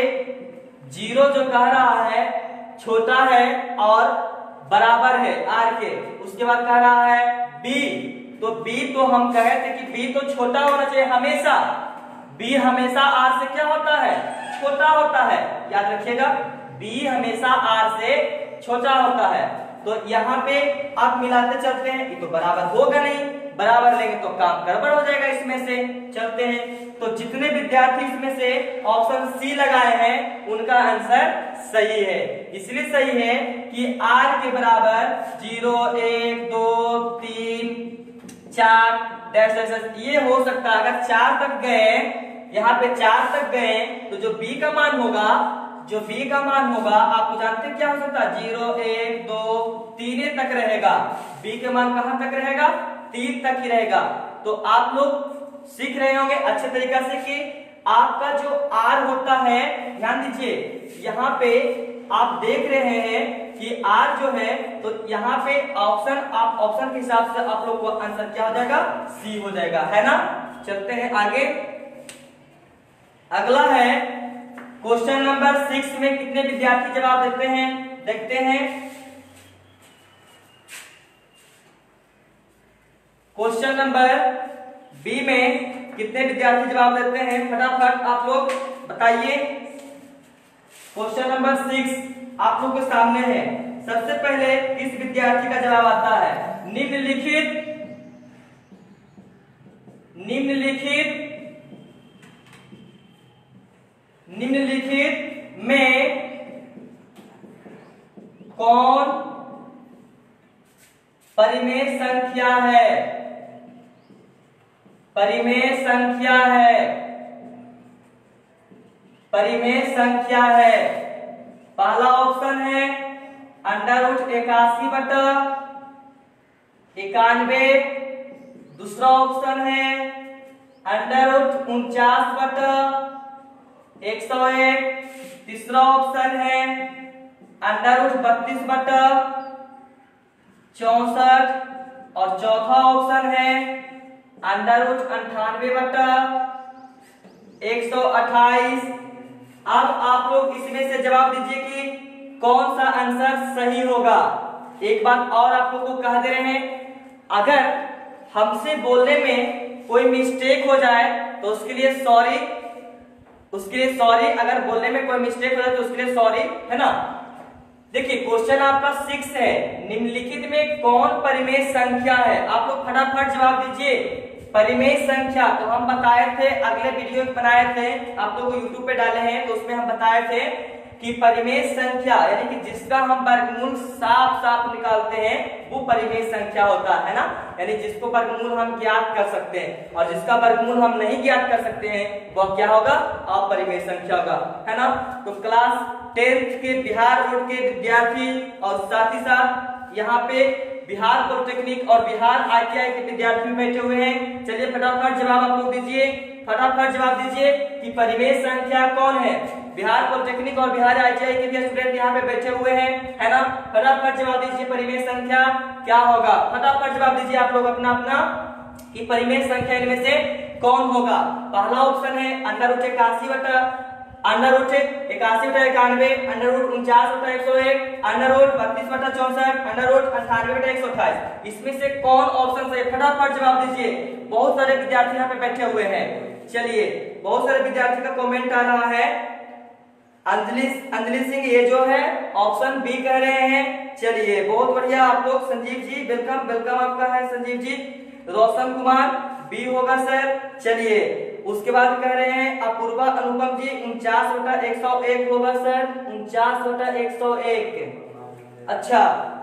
0 जो कह रहा है छोटा है और बराबर है आर के। उसके बाद कह रहा है बी, तो बी तो हम कहे थे कि बी तो छोटा होना चाहिए हमेशा। बी हमेशा आर से क्या होता है? छोटा होता है, याद रखिएगा बी हमेशा आर से छोटा होता है। तो यहाँ पे आप मिलाते चलते हैं, ये तो बराबर होगा नहीं, बराबर लेंगे तो काम गड़बड़ हो जाएगा। इसमें से चलते हैं तो जितने विद्यार्थी इसमें से ऑप्शन सी लगाए हैं उनका आंसर सही है। इसलिए सही है कि आर के बराबर 0 1 2 3 4 डैश डैश ये हो सकता है। अगर 4 तक गए, यहाँ पे 4 तक गए तो जो बी का मान होगा, आपको जानते हैं क्या हो सकता है? 0 1 2 3 तक रहेगा। बी के मान कहां तक रहेगा? 3 तक ही रहेगा। तो आप लोग सीख रहे होंगे अच्छे तरीका से कि आपका जो आर होता है, ध्यान दीजिए यहाँ पे आप देख रहे हैं कि आर जो है, तो यहाँ पे ऑप्शन के हिसाब से आप लोग को आंसर क्या हो जाएगा? सी हो जाएगा, है ना। चलते हैं आगे। अगला है क्वेश्चन नंबर 6 में कितने विद्यार्थी जवाब देते हैं, देखते हैं। क्वेश्चन नंबर बी में कितने विद्यार्थी जवाब देते हैं, फटाफट आप लोग बताइए। क्वेश्चन नंबर 6 आप लोग के सामने है। सबसे पहले किस विद्यार्थी का जवाब आता है, निम्नलिखित में कौन परिमेय संख्या है, परिमेय संख्या है। पहला ऑप्शन है √81/91, दूसरा ऑप्शन है √49/101, तीसरा ऑप्शन है √32/64 और चौथा ऑप्शन है √98/128। अब आप लोग इसमें से जवाब दीजिए कि कौन सा आंसर सही होगा। एक बात और आप लोग को कह दे रहे हैं, अगर हमसे बोलने में कोई मिस्टेक हो जाए तो उसके लिए सॉरी, अगर बोलने में कोई मिस्टेक हो जाए तो उसके लिए सॉरी, है ना। देखिए क्वेश्चन आपका 6 है, निम्नलिखित में कौन परिमेय संख्या है। आप लोग फटाफट जवाब दीजिए। परिमेय संख्या तो हम बताए थे, अगले वीडियो बनाए थे, आप लोग यूट्यूब पे डाले हैं, तो उसमें हम बताए थे कि परिमेय संख्या यानी कि जिसका हम वर्गमूल साफ साफ निकालते हैं वो परिमेय संख्या होता है ना। यानी जिसको वर्गमूल हम ज्ञात कर सकते हैं और जिसका वर्गमूल हम नहीं ज्ञात कर सकते हैं वह क्या होगा, अपरिमेय संख्या होगा, है ना। तो क्लास 10th के बिहार बोर्ड के विद्यार्थी और साथ ही साथ यहाँ पे बिहार पॉलिटेक्निक और बिहार ITI के विद्यार्थी बैठे हुए हैं। चलिए फटाफट जवाब आप लोग दीजिए, फटाफट जवाब दीजिए कि परिमेय संख्या कौन है। बिहार पॉलिटेक्निक और बिहार ITI के भी स्टूडेंट यहाँ पे बैठे हुए हैं, है ना। फटाफट जवाब दीजिए परिमेय संख्या क्या होगा, फटाफट जवाब दीजिए आप लोग अपना कि परिमेय संख्या इनमें से कौन होगा। पहला ऑप्शन है √81/91, √49/101, √32/64, √98/128। इसमें से कौन ऑप्शन सही, फटाफट जवाब दीजिए। बहुत सारे विद्यार्थी यहाँ पे बैठे हुए हैं। चलिए बहुत सारे विद्यार्थी का कमेंट आ रहा है। अंजलि सिंह ये जो है ऑप्शन बी कह रहे हैं। चलिए बहुत बढ़िया आप लोग। संजीव जी वेलकम आपका है संजीव जी। रोशन कुमार बी होगा सर। चलिए उसके बाद कह रहे हैं अपूर्वा अनुपम जी 49/101 होगा सर, 49/101। अच्छा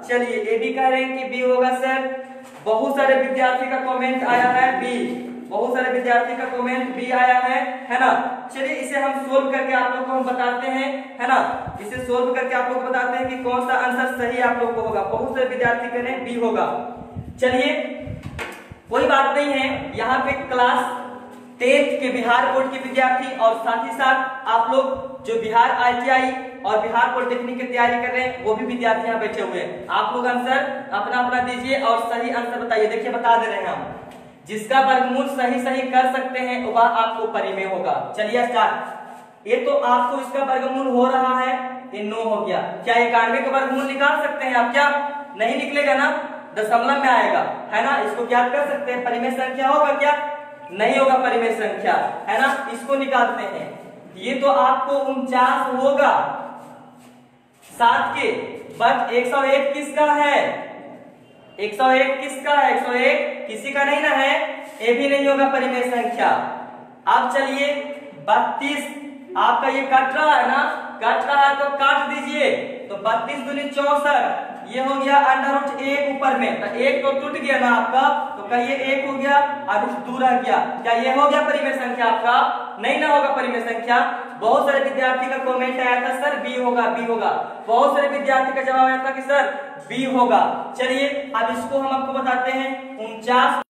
चलिए ये भी कह रहे हैं कि बी होगा सर। बहुत सारे विद्यार्थी का कमेंट आया है बी, बहुत सारे विद्यार्थी का कमेंट बी आया है ना। चलिए इसे हम सोल्व करके आप लोग को हम बताते हैं, है ना। इसे सोल्व करके आप लोग बताते हैं कि कौन सा आंसर सही आप लोग को होगा। बहुत सारे विद्यार्थी कह रहे हैं बी होगा। चलिए कोई बात नहीं है, यहाँ पे क्लास 10th के बिहार बोर्ड के विद्यार्थी और साथ ही साथ आप लोग जो बिहार ITI और बिहार पॉलिटेक्निक की तैयारी कर रहे हैं वो भी विद्यार्थी यहाँ बैठे हुए हैं। आप लोग आंसर अपना दीजिए और सही आंसर बताइए। देखिए बता दे रहे हैं हम, जिसका वर्गमूल सही कर सकते हैं वह आपको परिमेय होगा। चलिए स्टार्ट। ये तो आपको इसका वर्गमूल हो रहा है, ये 9 हो गया। क्या 91 का वर्गमूल निकाल सकते हैं आप? क्या नहीं निकलेगा ना, दशमलव में आएगा, है ना। इसको ज्ञात कर सकते हैं, परिमेय संख्या होगा क्या? नहीं होगा परिमेय संख्या, है ना। इसको निकालते हैं, ये तो आपको 49 होगा 7 के, बट 101 किसका है? 101 किसका है? 101 किसी का नहीं ना है, ये भी नहीं होगा परिमेय संख्या। अब चलिए 32 आपका ये कट रहा है ना, कट रहा है तो काट दीजिए। तो 32 दूनी 64, ये हो गया √1 ऊपर में, तो 1 तो टूट गया ना आपका, तो कहिए 1 हो गया और 2 रह गया। क्या ये हो गया परिमेय संख्या आपका? नहीं ना होगा परिमेय संख्या। बहुत सारे विद्यार्थी का कमेंट आया था सर बी होगा। बहुत सारे विद्यार्थी का जवाब आया था कि सर बी होगा। चलिए अब इसको हम आपको बताते हैं। 49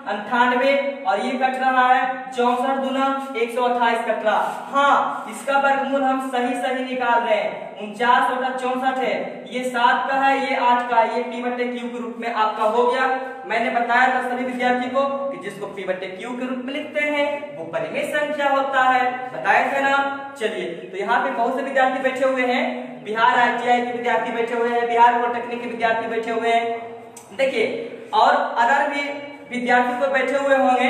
98 और ये कट रहा है 64 दूना 128 कट रहा। हाँ, इसका वर्गमूल हम सही निकाल रहे हैं। 49 बटा 64 है, ये 7 का है, ये 8 का है, ये P बटे Q के रूप में आपका हो गया। मैंने बताया था सभी विद्यार्थी को कि जिसको P बटे Q के रूप में लिखते हैं वो परिमेय संख्या होता है, बताए थे ना। चलिए, तो यहाँ पे बहुत से विद्यार्थी बैठे हुए हैं, बिहार ITI के विद्यार्थी बैठे हुए हैं, बिहार पॉलिटेक्निक के विद्यार्थी बैठे हुए हैं। देखिए, और अदर भी विद्यार्थी को बैठे हुए होंगे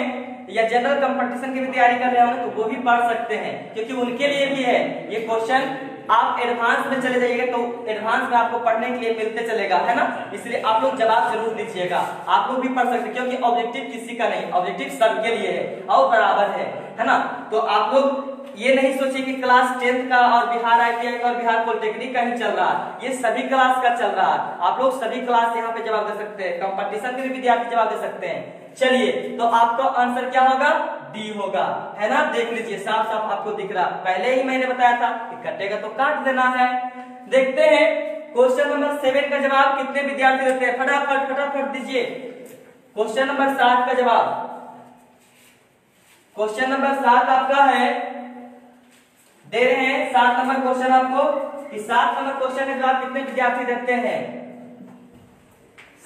या जनरल कंपटीशन की भी तैयारी कर रहे होंगे तो वो भी पढ़ सकते हैं, क्योंकि उनके लिए भी है ये क्वेश्चन। आप एडवांस में चले जाइएगा तो एडवांस में आपको पढ़ने के लिए मिलते चलेगा, है ना। इसलिए आप लोग जवाब जरूर दीजिएगा, आप लोग भी पढ़ सकते हैं, क्योंकि ऑब्जेक्टिव किसी का नहीं, ऑब्जेक्टिव सबके लिए है और बराबर है ना। तो आप लोग ये नहीं सोचिए कि क्लास 10th का और बिहार ITI का और बिहार पॉलिटेक्निक का ही चल रहा है, ये सभी क्लास का चल रहा है। आप लोग सभी क्लास यहाँ पे जवाब दे सकते हैं, कंपटीशन के भी विद्यार्थी जवाब दे सकते हैं। चलिए, तो आपका आंसर क्या होगा? डी होगा, है ना। देख लीजिए, साफ साफ आपको दिख रहा, पहले ही मैंने बताया था कि कटेगा तो काट देना है। देखते हैं क्वेश्चन नंबर 7 का जवाब कितने विद्यार्थी देते हैं, फटाफट दीजिए। क्वेश्चन नंबर 7 का जवाब, क्वेश्चन नंबर 7 आपका है, दे रहे हैं 7 नंबर क्वेश्चन आपको कि 7 नंबर क्वेश्चन का जवाब कितने विद्यार्थी देते हैं।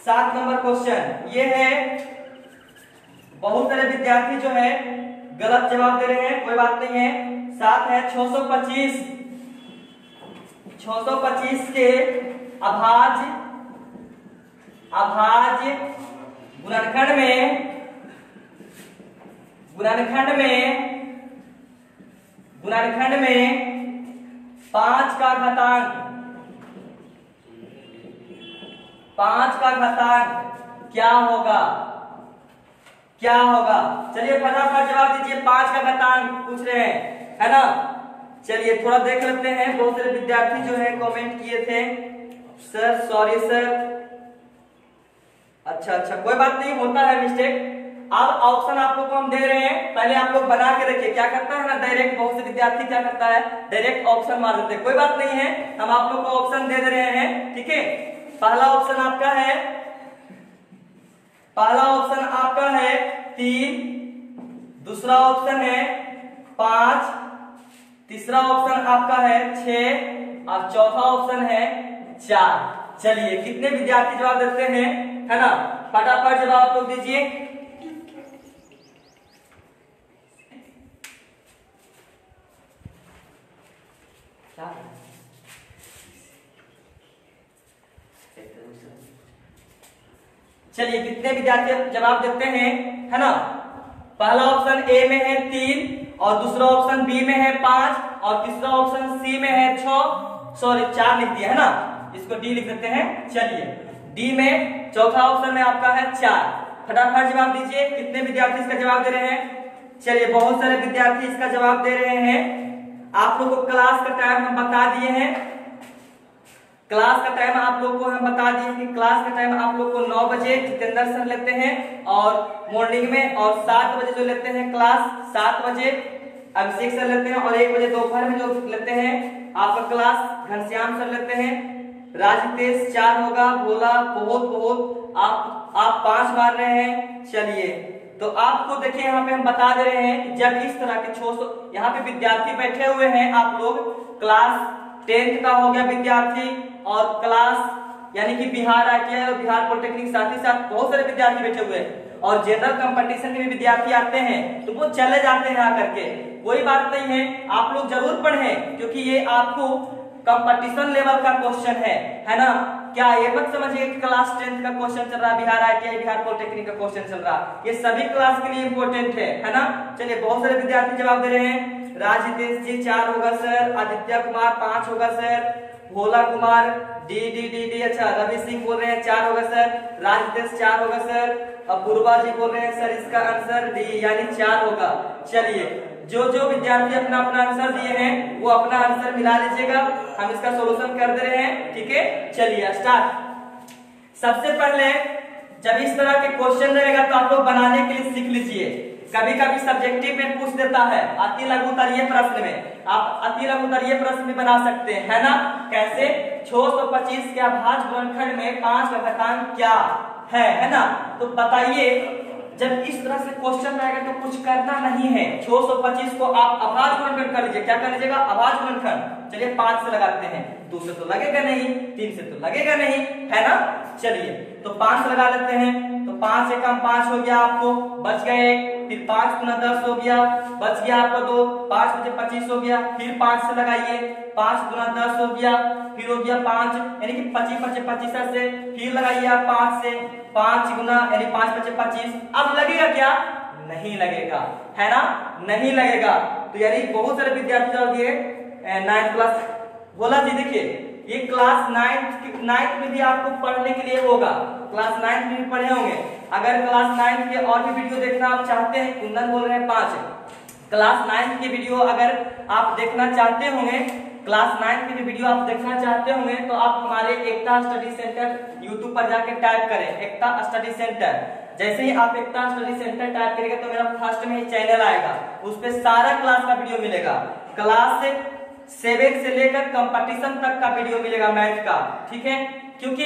7 नंबर क्वेश्चन ये है, बहुत सारे विद्यार्थी जो है गलत जवाब दे रहे हैं, कोई बात नहीं है। 7 है 625, 625 के अभाज्य गुणनखंड में 5 का घातांक क्या होगा? चलिए फटाफट जवाब दीजिए। 5 का घातांक पूछ रहे हैं, है ना। चलिए थोड़ा देख लेते हैं, बहुत सारे विद्यार्थी जो है कमेंट किए थे, सर सॉरी सर। अच्छा, कोई बात नहीं, होता है मिस्टेक। अब ऑप्शन आप लोग को हम दे रहे हैं, पहले आप लोग बना के रखिए। क्या करता है ना, डायरेक्ट बहुत से विद्यार्थी क्या करता है, डायरेक्ट ऑप्शन मार देते हैं। कोई बात नहीं है, हम आप लोग को ऑप्शन दे रहे हैं, ठीक है। पहला ऑप्शन आपका है 3, दूसरा ऑप्शन है 5, तीसरा ऑप्शन आपका है 6 और चौथा ऑप्शन है 4। चलिए, कितने विद्यार्थी जवाब देते हैं, है ना। फटाफट जवाब आप लोग दीजिए। चलिए, कितने विद्यार्थी जवाब देते हैं, है ना। पहला ऑप्शन ए में है 3 और दूसरा ऑप्शन बी में है 5 और तीसरा ऑप्शन सी में है 4 लिख दिया, है ना। इसको डी लिख देते हैं। चलिए, डी में चौथा ऑप्शन में आपका है 4। फटाफट जवाब दीजिए, कितने विद्यार्थी इसका जवाब दे रहे हैं। चलिए, बहुत सारे विद्यार्थी इसका जवाब दे रहे हैं। आप लोग को क्लास का टाइम हम बता दिए हैं, क्लास का टाइम आप लोग को हम बता दिए कि क्लास का टाइम आप लोग को 9 बजे जितेंद्र सर लेते हैं और मॉर्निंग में, और 7 बजे जो लेते हैं क्लास, 7 बजे अभिषेक सर लेते हैं, और 1 बजे दोपहर में जो लेते हैं आपका क्लास घनश्याम सर लेते हैं। राजतेश 4 होगा, भोला बहुत आप 5 मार रहे हैं। चलिए, तो आपको देखिए यहाँ पे हम बता दे रहे हैं कि जब इस तरह के 600 यहाँ पे विद्यार्थी बैठे हुए हैं, आप लोग क्लास 10th का हो गया विद्यार्थी और क्लास यानी कि बिहार ITI और बिहार पॉलिटेक्निक, साथ ही साथ बहुत सारे विद्यार्थी बैठे हुए हैं, और जनरल कंपटीशन के भी विद्यार्थी आते हैं तो वो चले जाते हैं आकर के। कोई बात नहीं है, आप लोग जरूर पढ़ें, क्योंकि ये आपको कंपटीशन लेवल का क्वेश्चन है ना। क्या ये मत समझिए कि क्लास 10th का क्वेश्चन चल रहा है, बिहार ITI बिहार पॉलिटेक्निक का क्वेश्चन चल रहा है, ये सभी क्लास के लिए इंपॉर्टेंट है ना। चलिए, बहुत सारे विद्यार्थी जवाब दे रहे हैं। राजतेश जी 4 होगा सर, आदित्य कुमार 5 होगा सर, भोला कुमार डी। अच्छा, रवि सिंह बोल रहे हैं 4 होगा सर, राजतेश 4 होगा सर, अपूर्वा जी बोल रहे हैं सर इसका आंसर डी यानी 4 होगा। चलिए, जो विद्यार्थी अपना आंसर दिए हैं वो अपना आंसर मिला लीजिएगा, हम इसका सोल्यूशन कर दे रहे हैं, ठीक है। चलिए स्टार्ट। सबसे पहले जब इस तरह के क्वेश्चन रहेगा तो आप लोग बनाने के लिए सीख लीजिए। कभी कभी सब्जेक्टिव में पूछ देता है अति लघु उत्तरीय प्रश्न में, आप अति लघु उत्तरीय प्रश्न भी बना सकते हैं, है ना। कैसे? 625 के अभाज्य गुणनखंड में 5 का घातांक क्या है ना। तो बताइए जब इस तरह से क्वेश्चन आएगा तो कुछ करना नहीं है। 625 को आप अभाज्य गुणनखंड कर लीजिए। क्या कर लीजिएगा? अभाज्य गुणनखंड। चलिए 5 से लगाते हैं। 2 से तो लगेगा नहीं, 3 से तो लगेगा नहीं, है ना। चलिए तो 5 से लगा लेते हैं। तो 5 से कम 5 हो गया, आपको बच गए। फिर 5 गुना 10 हो गया, बच गया आपका 2। 5 बचे 25 हो गया। फिर 5 से लगाइए, 5 गुना 10 हो गया, फिर हो गया 5, यानी कि 25 बचे 25 से। फिर लगाइए आप 5 से, 5 गुना यानी 5 बचे 25। अब लगेगा क्या? नहीं लगेगा, है ना, नहीं लगेगा। तो यानी बहुत सारे विद्यार्थी ये 9th क्लास बोला जी। देखिए ये क्लास 9th में भी आपको पढ़ने के लिए होगा, क्लास 9th में भी पढ़े होंगे। अगर क्लास 9th के और भी वीडियो देखना आप चाहते हैं, कुंदन बोल रहे हैं 5 क्लास 9th के वीडियो अगर आप देखना चाहते होंगे, क्लास 9th के भी वीडियो आप देखना चाहते होंगे, तो आप हमारे एकता स्टडी सेंटर यूट्यूब पर जाके टाइप करें, एकता स्टडी सेंटर। जैसे ही आप एकता स्टडी सेंटर टाइप करेंगे तो मेरा फर्स्ट में ही चैनल आएगा, उस पे सारा क्लास का वीडियो मिलेगा। क्लास 7 से लेकर कंपटीशन तक का वीडियो मिलेगा मैथ का, ठीक है। क्योंकि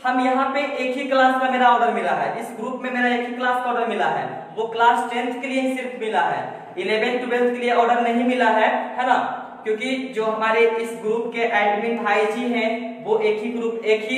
हम यहाँ पे एक ही क्लास का मेरा ऑर्डर मिला है, इस ग्रुप में मेरा एक ही क्लास का ऑर्डर मिला है, वो क्लास 10th के लिए ही सिर्फ मिला है, 11th 12th के लिए ऑर्डर नहीं मिला है ना। क्योंकि जो हमारे इस ग्रुप के एडमिन भाई जी हैं, वो एक ही ग्रुप एक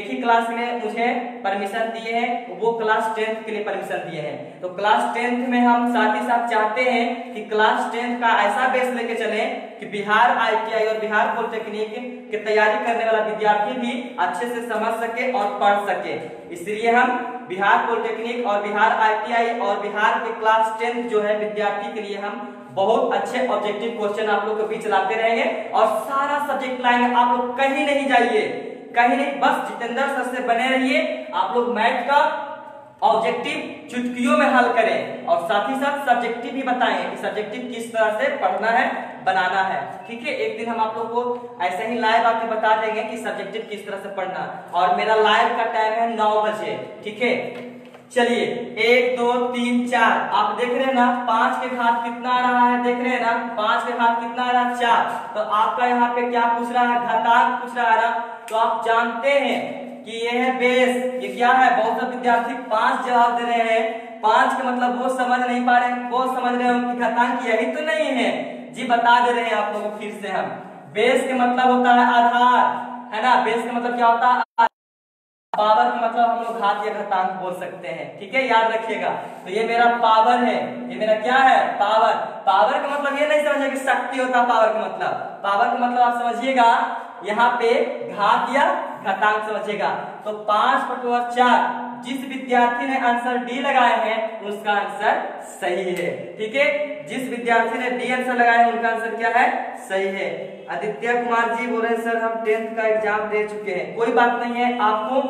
ही क्लास में मुझे परमिशन दिए हैं, वो क्लास 10th के लिए परमिशन दिए हैं। तो क्लास 10th में हम साथ ही साथ चाहते हैं कि क्लास 10th का ऐसा बेस लेके चलें कि बिहार ITI और बिहार पॉलिटेक्निक की तैयारी करने वाला विद्यार्थी भी अच्छे से समझ सके और पढ़ सके। इसलिए हम बिहार पॉलिटेक्निक और बिहार ITI और बिहार के क्लास 10th जो है विद्यार्थी के लिए हम बहुत अच्छे ऑब्जेक्टिव क्वेश्चन आप लोग के बीच लाते रहेंगे और सारा सब्जेक्ट लाएंगे। आप लोग कहीं नहीं जाइए, कहीं नहीं, बस जितेंद्र सर से बने रहिए। आप लोग मैथ का ऑब्जेक्टिव चुटकियों में हल करें और साथ ही साथ सब्जेक्टिव भी बताएं कि सब्जेक्टिव किस तरह से पढ़ना है, बनाना है, ठीक है। एक दिन हम आप लोग को ऐसे ही लाइव आके बता देंगे कि सब्जेक्टिव किस तरह से पढ़ना, और मेरा लाइव का टाइम है 9 बजे, ठीक है। चलिए 1 2 3 4 आप देख रहे हैं ना, 5 के घात कितना आ रहा है, देख रहे हैं ना, 5 के घात कितना आ रहा है 4। तो आपका यहाँ पे क्या पूछ रहा है, घातांक पूछ रहा है ना। तो आप जानते हैं कि ये है बेस, ये क्या है, बहुत सारे विद्यार्थी 5 जवाब दे रहे हैं। 5 का मतलब वो समझ नहीं पा रहे, वो समझ रहे हो कि घातांक यही तो नहीं है जी, बता दे रहे हैं आप लोगों को फिर से हम। बेस के मतलब होता है आधार, है ना, बेस का मतलब क्या होता है, पावर का मतलब हम लोग घात या घातांक बोल सकते हैं, ठीक है, याद रखिएगा। तो ये मेरा पावर है, ये मेरा क्या है, पावर। पावर का मतलब ये नहीं समझिए कि शक्ति होता है, पावर का मतलब, पावर का मतलब आप समझिएगा यहाँ पे घात या घातांक समझिएगा। तो 5/4, जिस विद्यार्थी ने आंसर डी लगाए हैं उसका आंसर सही है, ठीक है। जिस विद्यार्थी ने डी आंसर लगाया है उनका आंसर क्या है, सही है। आदित्य कुमार जी बोल रहे हैं सर हम 10th का एग्जाम दे चुके हैं। कोई बात नहीं है, आपको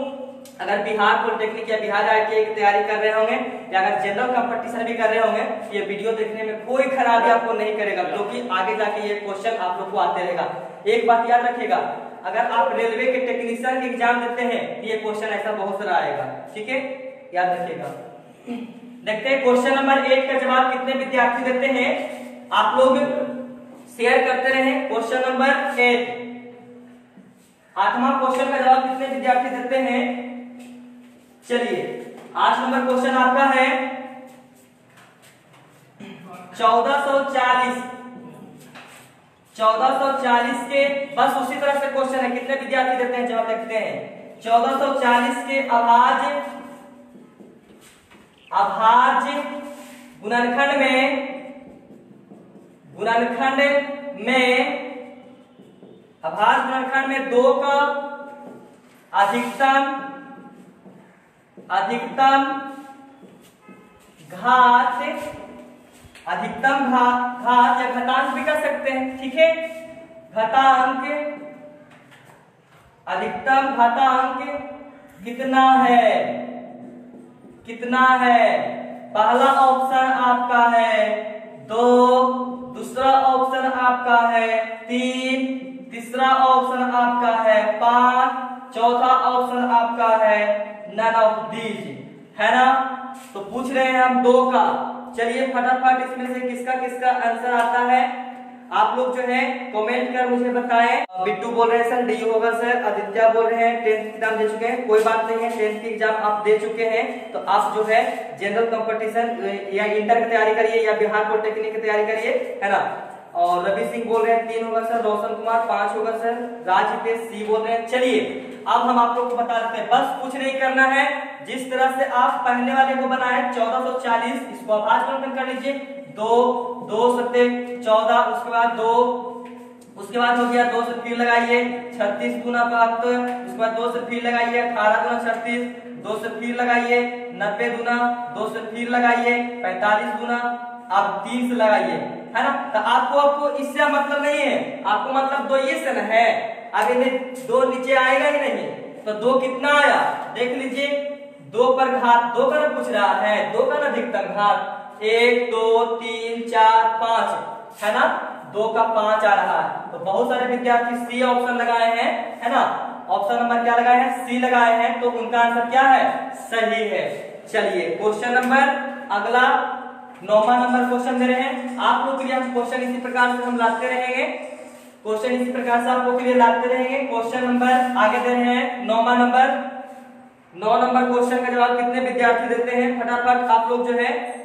अगर बिहार पॉलिटेक्निक या बिहार ITI की तैयारी कर रहे होंगे या अगर जनरल कंपटीशन भी कर रहे होंगे, ये वीडियो देखने में कोई खराबी आपको नहीं करेगा, क्योंकि आगे जाके ये क्वेश्चन आप लोग को आते रहेगा। एक बात याद रखिएगा, अगर आप रेलवे के टेक्नीशियन के एग्जाम देते हैं ये क्वेश्चन ऐसा बहुत सारा आएगा, ठीक है, याद रखिएगा। देखते हैं क्वेश्चन नंबर 1 का जवाब कितने विद्यार्थी देते हैं, आप लोग शेयर करते रहे। क्वेश्चन नंबर 8, 8वां क्वेश्चन का जवाब कितने विद्यार्थी देते हैं। चलिए 8 नंबर क्वेश्चन आपका है 1440 के, बस उसी तरह से क्वेश्चन है, कितने विद्यार्थी देते हैं जवाब देखते हैं। 1440 के अभाज्य गुणनखंड में 2 का अधिकतम घात या घातांक भी कर सकते हैं, ठीक है। घातांक, अधिकतम घातांक कितना है, पहला ऑप्शन आपका है 2, दूसरा ऑप्शन आपका है 3, तीसरा ऑप्शन आपका है 5, चौथा ऑप्शन आपका है नन ऑफ दीज, है ना। तो पूछ रहे हैं हम 2 का। चलिए फटाफट इसमें से किसका किसका आंसर आता है आप लोग जो है कमेंट कर मुझे बताएं। बिट्टू बोल रहे हैं सर डी होगा सर, आदित्य बोल रहे हैं 10th एग्जाम दे चुके हैं, कोई बात नहीं है 10th की एग्जाम आप दे चुके हैं तो आप जो है जनरल कंपटीशन या इंटर की तैयारी करिए या बिहार पॉलिटेक्निक की तैयारी करिए, है ना। और रवि सिंह बोल रहे हैं 3 होगा सर, रोशन कुमार 5 होगा सर, राज हितेश सी बोल रहे हैं। चलिए अब हम आप लोग को बता देते हैं, बस कुछ नहीं करना है, जिस तरह से आप पहले वाले को बनाए 1440 इसको आप आज गुणन कर लीजिए, 2 सत्ते 14, उसके बाद 2, उसके बाद हो गया 2 से फिर लगाइए 36 गुना 72, उसके बाद 2 से फिर लगाइए 18 गुना 36, 2 से फिर लगाइए 90 गुना, 2 से फिर लगाइए 45 गुना, आप 3 से लगाइए, है ना। तो आपको इससे मतलब नहीं है, आपको मतलब 2 ये से न है, आगे 2 नीचे आएगा ही नहीं, तो 2 कितना आया देख लीजिए, 2 पर घात 2 का ना पूछ रहा है, 2 का ना अधिकतम घात 1 2 3 4 5, है ना, 2 का 5 आ रहा है। तो बहुत सारे विद्यार्थी सी ऑप्शन लगाए हैं, है ना, ऑप्शन नंबर क्या लगाए हैं, सी लगाए हैं, तो उनका आंसर क्या है, सही है। चलिए क्वेश्चन नंबर अगला 9वां नंबर क्वेश्चन दे रहे हैं आप लोग के लिए, हम क्वेश्चन इसी प्रकार से हम लाते रहेंगे, क्वेश्चन इसी प्रकार से आप लोग के लिए लाते रहेंगे। क्वेश्चन नंबर आगे दे रहे हैं 9वां नंबर, 9 नंबर क्वेश्चन का जवाब कितने विद्यार्थी देते हैं, फटाफट आप लोग जो है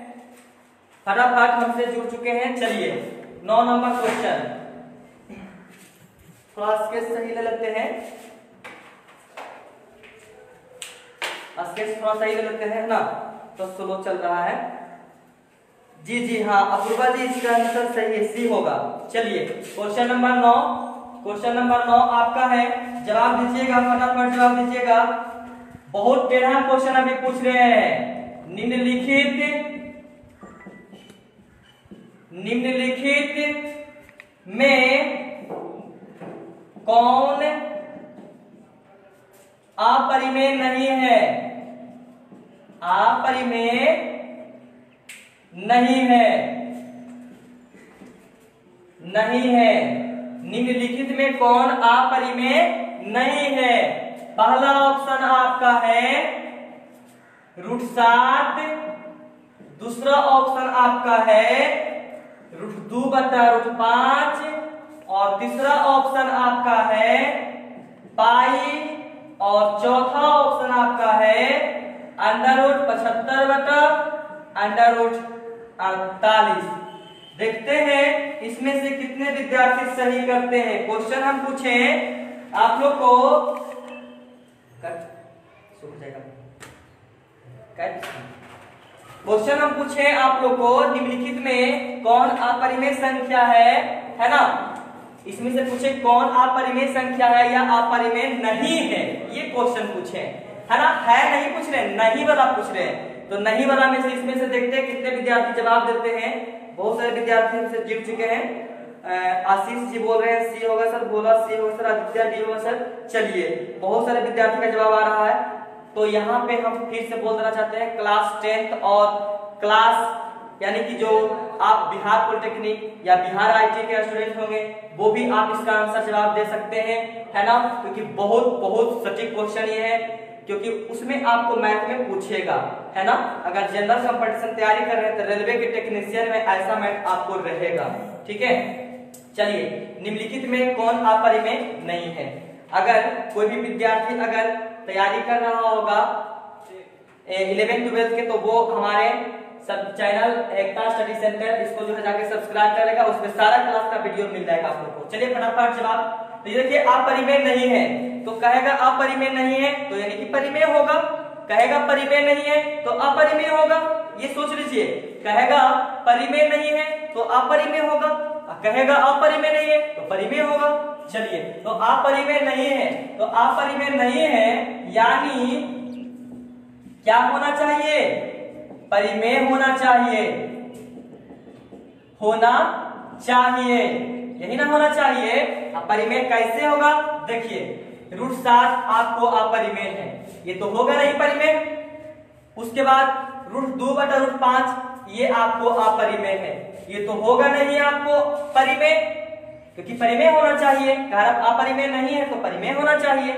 फटाफट हमसे जुड़ चुके हैं। चलिए 9 नंबर क्वेश्चन थोड़ा स्केच सही ले लेते हैं, स्केच थोड़ा सही ले लेते हैं ना, तो स्लो चल रहा है। जी हाँ अपूर्वा जी इसका आंसर सही है, सी होगा। चलिए क्वेश्चन नंबर 9, क्वेश्चन नंबर 9 आपका है, जवाब दीजिएगा, फटाफट जवाब दीजिएगा। बहुत टेढ़ा क्वेश्चन अभी पूछ रहे हैं, निम्नलिखित में कौन अपरिमेय नहीं है, अपरिमेय नहीं है, नहीं है, निम्नलिखित में कौन अपरिमेय नहीं है। पहला ऑप्शन आपका है √7, दूसरा ऑप्शन आपका है √2/5 और तीसरा ऑप्शन आपका है पाई और चौथा ऑप्शन आपका है √75/√48। देखते हैं इसमें से कितने विद्यार्थी सही करते हैं। क्वेश्चन हम पूछे आप लोग को, क्वेश्चन हम पूछे आप लोग को निम्नलिखित में कौन अपरिमेय संख्या है ना, इसमें से पूछे कौन अपरिमेय संख्या है या अपरिमेय नहीं है, ये क्वेश्चन पूछे, है ना, है नहीं पूछ रहे, नहीं वाला पूछ रहे हैं। तो नहीं वाला में से इसमें से देखते हैं कितने विद्यार्थी जवाब देते हैं। बहुत सारे विद्यार्थी हमसे जुड़ चुके हैं। आशीष जी बोल रहे हैं सी होगा सर, बोला सी होगा सर, आदित्य डी होगा सर। चलिए बहुत सारे विद्यार्थी का जवाब आ रहा है, तो यहाँ पे हम फिर से बोल देना चाहते हैं क्लास 10th और क्लास यानी कि जो आप बिहार पॉलिटेक्निक या बिहार आईटी के स्टूडेंट होंगे वो भी आप इसका आंसर जवाब दे सकते हैं, है ना, क्योंकि बहुत सटीक क्वेश्चन ये है, क्योंकि उसमें आपको मैथ में पूछेगा, है ना। अगर जनरल कंपटीशन तैयारी कर रहे हैं तो रेलवे के टेक्नीशियन में ऐसा मैथ आपको रहेगा, ठीक है। चलिए निम्नलिखित में कौन अपरिमेय नहीं है। अगर कोई भी विद्यार्थी अगर तैयारी कर रहा होगा 11th 12th के, तो वो हमारे सब चैनल एकता स्टडी सेंटर इसको जो है जाके सब्सक्राइब करेगा, उसमें सारा क्लास का वीडियो मिल जाएगा आप लोग को। चलिए फटाफट जवाब, तो ये देखिए अपरिमेय नहीं है, तो कहेगा अपरिमेय नहीं है तो यानी कि परिमेय होगा, कहेगा परिमेय नहीं है तो अपरिमेय होगा, ये सोच लीजिए। कहेगा परिमेय नहीं है तो अपरिमेय होगा, कहेगा अपरिमेय नहीं है तो परिमेय होगा। चलिए तो अपरिमेय नहीं है, तो अपरिमेय नहीं है यानी क्या होना चाहिए, परिमेय होना चाहिए, होना चाहिए, यही ना होना चाहिए। अपरिमेय कैसे होगा, देखिए √7 आपको अपरिमेय है, ये तो होगा नहीं परिमेय। उसके बाद √2/5 ये आपको अपरिमेय है, ये तो होगा नहीं आपको परिमेय, क्योंकि परिमेय होना चाहिए। अगर अपरिमेय नहीं है तो परिमेय होना चाहिए।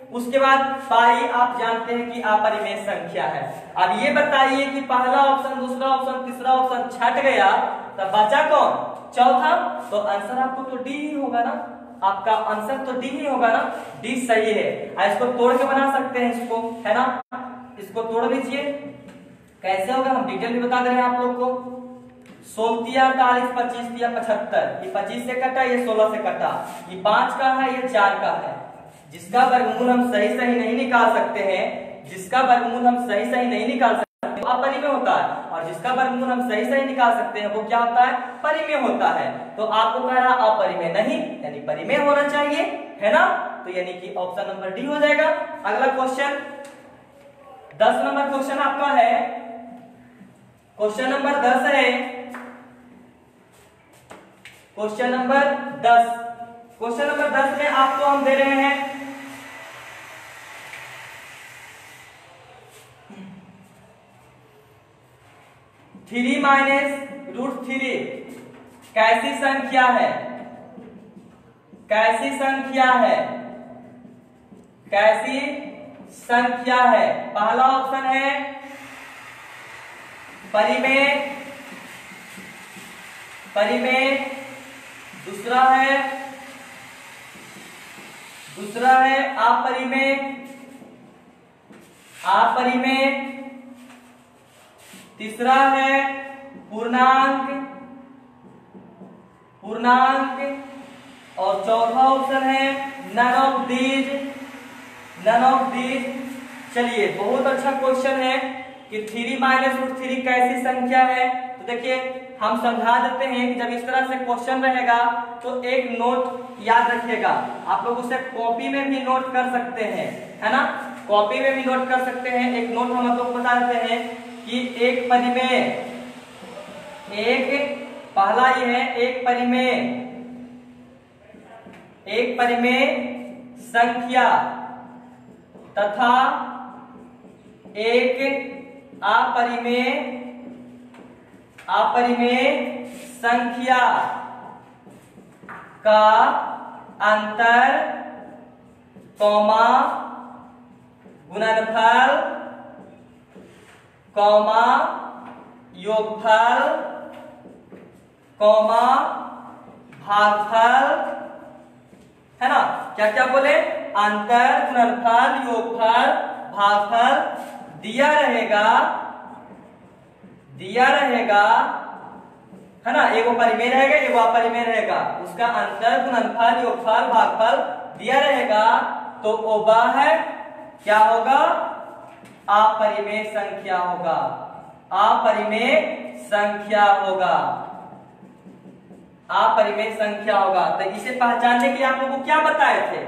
उसके बाद पाई आप जानते हैं कि अपरिमेय संख्या है। अब ये बताइए कि पहला ऑप्शन, दूसरा ऑप्शन, तीसरा ऑप्शन छट गया, तब बचा कौन? चौथा। तो आंसर आपको तो डी ही होगा ना, आपका आंसर तो डी ही होगा ना, डी सही है। इसको तोड़ के बना सकते हैं इसको, है ना, इसको तोड़ लीजिए। कैसे होगा हम डिटेल में बता दे रहे हैं आप लोग को। 16 40 25 75, ये 25 से कटा, ये 16 से कटा, ये 5 का है, ये 4 का है। जिसका वर्गमूल हम सही सही नहीं निकाल सकते हैं, जिसका वर्गमूल हम सही सही नहीं निकाल सकते वो अपरिमेय होता है, और जिसका वर्गमूल हम सही सही निकाल सकते हैं वो क्या होता है? परिमेय होता है। तो आपको कह रहा अपरिमेय नहीं, यानी परिमेय होना चाहिए, है ना। तो यानी कि ऑप्शन नंबर डी हो जाएगा। अगला क्वेश्चन 10 नंबर क्वेश्चन आपका है, क्वेश्चन नंबर 10 है, क्वेश्चन नंबर 10। क्वेश्चन नंबर 10 में आपको हम दे रहे हैं 3 माइनस रूट 3 कैसी संख्या है? कैसी संख्या है? कैसी संख्या है? पहला ऑप्शन है परिमेय, परिमेय, दूसरा है अपरिमेय, अपरिमेय, तीसरा है पूर्णांक, पूर्णांक, और चौथा ऑप्शन है none of these, none of these. चलिए बहुत अच्छा क्वेश्चन है कि 3 माइनस रूट 3 कैसी संख्या है। तो देखिए हम समझा देते हैं कि जब इस तरह से क्वेश्चन रहेगा तो एक नोट याद रखिएगा, आप लोग उसे कॉपी में भी नोट कर सकते हैं, है ना, कॉपी में भी नोट कर सकते हैं। एक नोट हम आप लोग बता देते हैं कि एक परिमेय, एक पहला ये है एक परिमेय, एक परिमेय संख्या तथा एक अपरिमेय, अपरिमेय संख्या का अंतर कौमा गुणनफल कौमा योगफल कौमा भागफल, है ना। क्या क्या बोले? अंतर, गुणनफल, योगफल, भागफल दिया रहेगा, दिया रहेगा, है ना। एगो परिमेय रहेगा, एगो अपरिमेय रहेगा, उसका अंतर, गुणनफल, योगफल, भागफल दिया रहेगा, तो वो वह है क्या होगा? अपरिमेय संख्या होगा, अपरिमेय संख्या होगा, अपरिमेय संख्या होगा। तो इसे पहचानने के लिए आप लोगों को क्या बताए थे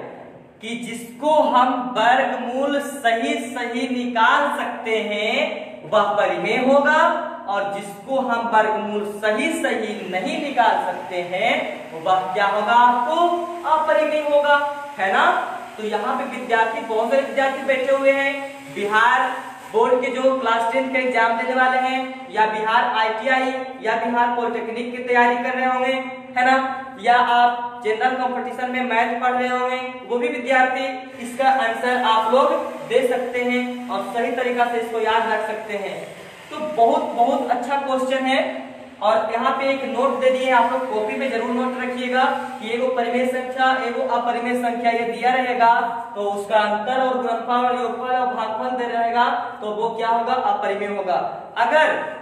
कि जिसको हम वर्गमूल सही सही निकाल सकते हैं वह परिमेय होगा, और जिसको हम वर्गमूल सही सही नहीं निकाल सकते हैं वह क्या होगा? आपको अपरिमेय होगा, है ना। तो यहाँ पे विद्यार्थी, बहुत सारे विद्यार्थी बैठे हुए हैं, बिहार बोर्ड के जो क्लास 10 का एग्जाम देने वाले हैं, या बिहार ITI या बिहार पॉलिटेक्निक की तैयारी कर रहे होंगे, है ना, या आप जनरल कंपटीशन में मैथ पढ़ रहे होंगे, वो भी विद्यार्थी इसका आंसर आप लोग दे सकते हैं और सही तरीका से इसको याद रख सकते हैं। तो बहुत बहुत अच्छा क्वेश्चन है, और यहाँ पे एक नोट दे दिए, आप लोग कॉपी में जरूर नोट रखिएगा कि एगो परिमेय संख्या, एगो अपरिमेय संख्या ये दिया रहेगा, तो उसका अंतर और गुणनफल और योगफल और भागफल दे रहेगा, तो वो क्या होगा? अपरिमेय होगा। अगर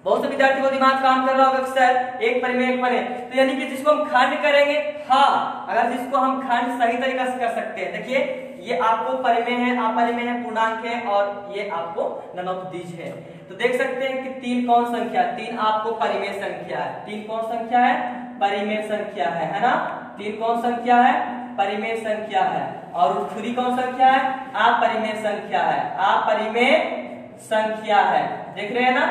बहुत से विद्यार्थी को दिमाग काम कर रहा होगा सर एक परिमेय एक परिमेय, तो यानी कि जिसको हम खंड करेंगे, हाँ, अगर जिसको हम खंड सही तरीका से कर सकते हैं। देखिए ये आपको परिमेय है, अपरिमेय है, पूर्णांक है, और ये आपको नन ऑफ दीज है। तो देख सकते हैं कि 3 कौन संख्या? 3 आपको परिमेय संख्या है। 3 कौन संख्या है? परिमेय संख्या है ना। 3 कौन संख्या है? परिमेय संख्या है। और 3 कौन संख्या है? अपरिमेय संख्या है, अपरिमेय संख्या है। देख रहे हैं ना,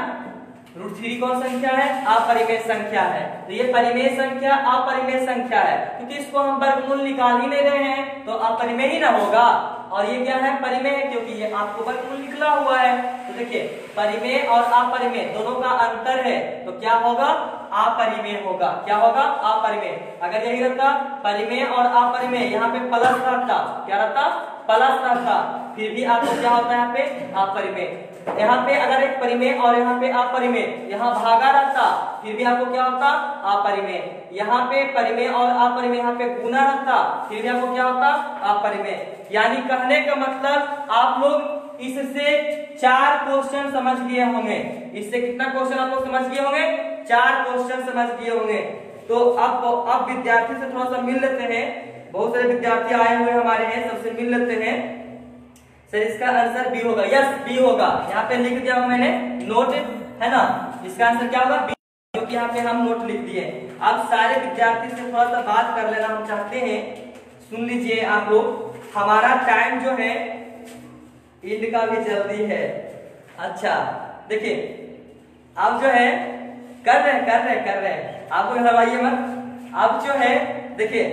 √3 कौन संख्या है? अपरिमेय संख्या है। तो ये परिमेय संख्या अपरिमेय संख्या है, क्योंकि इसको हम वर्गमूल निकाल ही नहीं रहे हैं तो अपरिमेय ही ना होगा। और ये क्या है? परिमेय है, क्योंकि ये आपको वर्गमूल निकला हुआ है। तो देखिए परिमेय और अपरिमेय दोनों का अंतर है, तो क्या होगा? अपरिमेय होगा। क्या होगा? अपरिमेय। अगर यही रहता परिमेय और अपरिमेय, यहाँ पे प्लस रहता, क्या रहता? प्लस रहता फिर भी आपको क्या होता है यहाँ पे अपरिमेय। यहाँ पे अगर एक परिमेय और यहाँ पे अपरिमेय, यहाँ भागा रहता फिर भी आपको क्या होता अपरिमेय। यहाँ पे परिमेय और अपरिमेय यहाँ पे गुना रहता फिर भी आपको क्या होता अपरिमेय। यानी कहने का मतलब आप लोग इससे 4 क्वेश्चन समझ गए होंगे। इससे कितना क्वेश्चन आप लोग समझ गए होंगे 4 क्वेश्चन समझ गए होंगे। तो अब विद्यार्थी से थोड़ा सा मिल लेते हैं। बहुत सारे विद्यार्थी आए हुए हमारे हैं, सबसे मिल लेते हैं। सर इसका आंसर बी होगा। यस बी होगा, यहाँ पे लिख दिया मैंने नोट है ना। इसका आंसर क्या होगा बी, क्योंकि यहाँ पे हम नोट लिख दिए। अब सारे विद्यार्थी से थोड़ा सा बात कर लेना हम चाहते हैं। सुन लीजिए आप लोग, हमारा टाइम जो है इंड का भी जल्दी है। अच्छा देखिए अब जो है कर रहे हैं आप लोग हलवाइए मत। अब जो है देखिए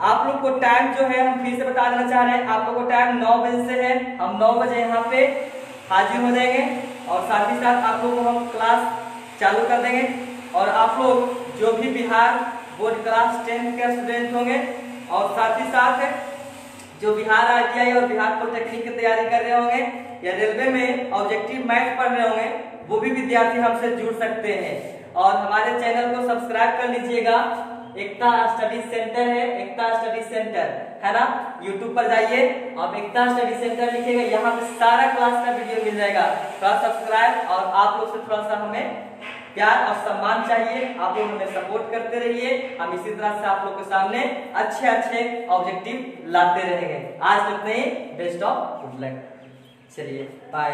आप लोग को टाइम जो है हम फिर से बता देना चाह रहे हैं। आप लोग को टाइम 9 बजे से है, हम 9 बजे यहाँ पे हाजिर हो जाएंगे और साथ ही साथ आप लोग को हम क्लास चालू कर देंगे। और आप लोग जो भी बिहार बोर्ड क्लास 10 के स्टूडेंट होंगे और साथ ही साथ जो बिहार ITI और बिहार पॉलिटेक्निक की तैयारी कर रहे होंगे या रेलवे में ऑब्जेक्टिव मैथ पढ़ रहे होंगे, वो भी विद्यार्थी हमसे जुड़ सकते हैं। और हमारे चैनल को सब्सक्राइब कर लीजिएगा। एकता स्टडी सेंटर है, एकता स्टडी सेंटर है ना। यूट्यूब पर जाइए, आप एकता स्टडी सेंटर लिखिएगा, यहाँ पे सारा क्लास का वीडियो मिल जाएगा। थोड़ा सब्सक्राइब और आप लोग से थोड़ा सा हमें प्यार और सम्मान चाहिए। आप लोग हमें सपोर्ट करते रहिए, हम इसी तरह से आप लोग के सामने अच्छे ऑब्जेक्टिव लाते रहेंगे। आज इतना ही, बेस्ट ऑफ गुड लक। चलिए बाय।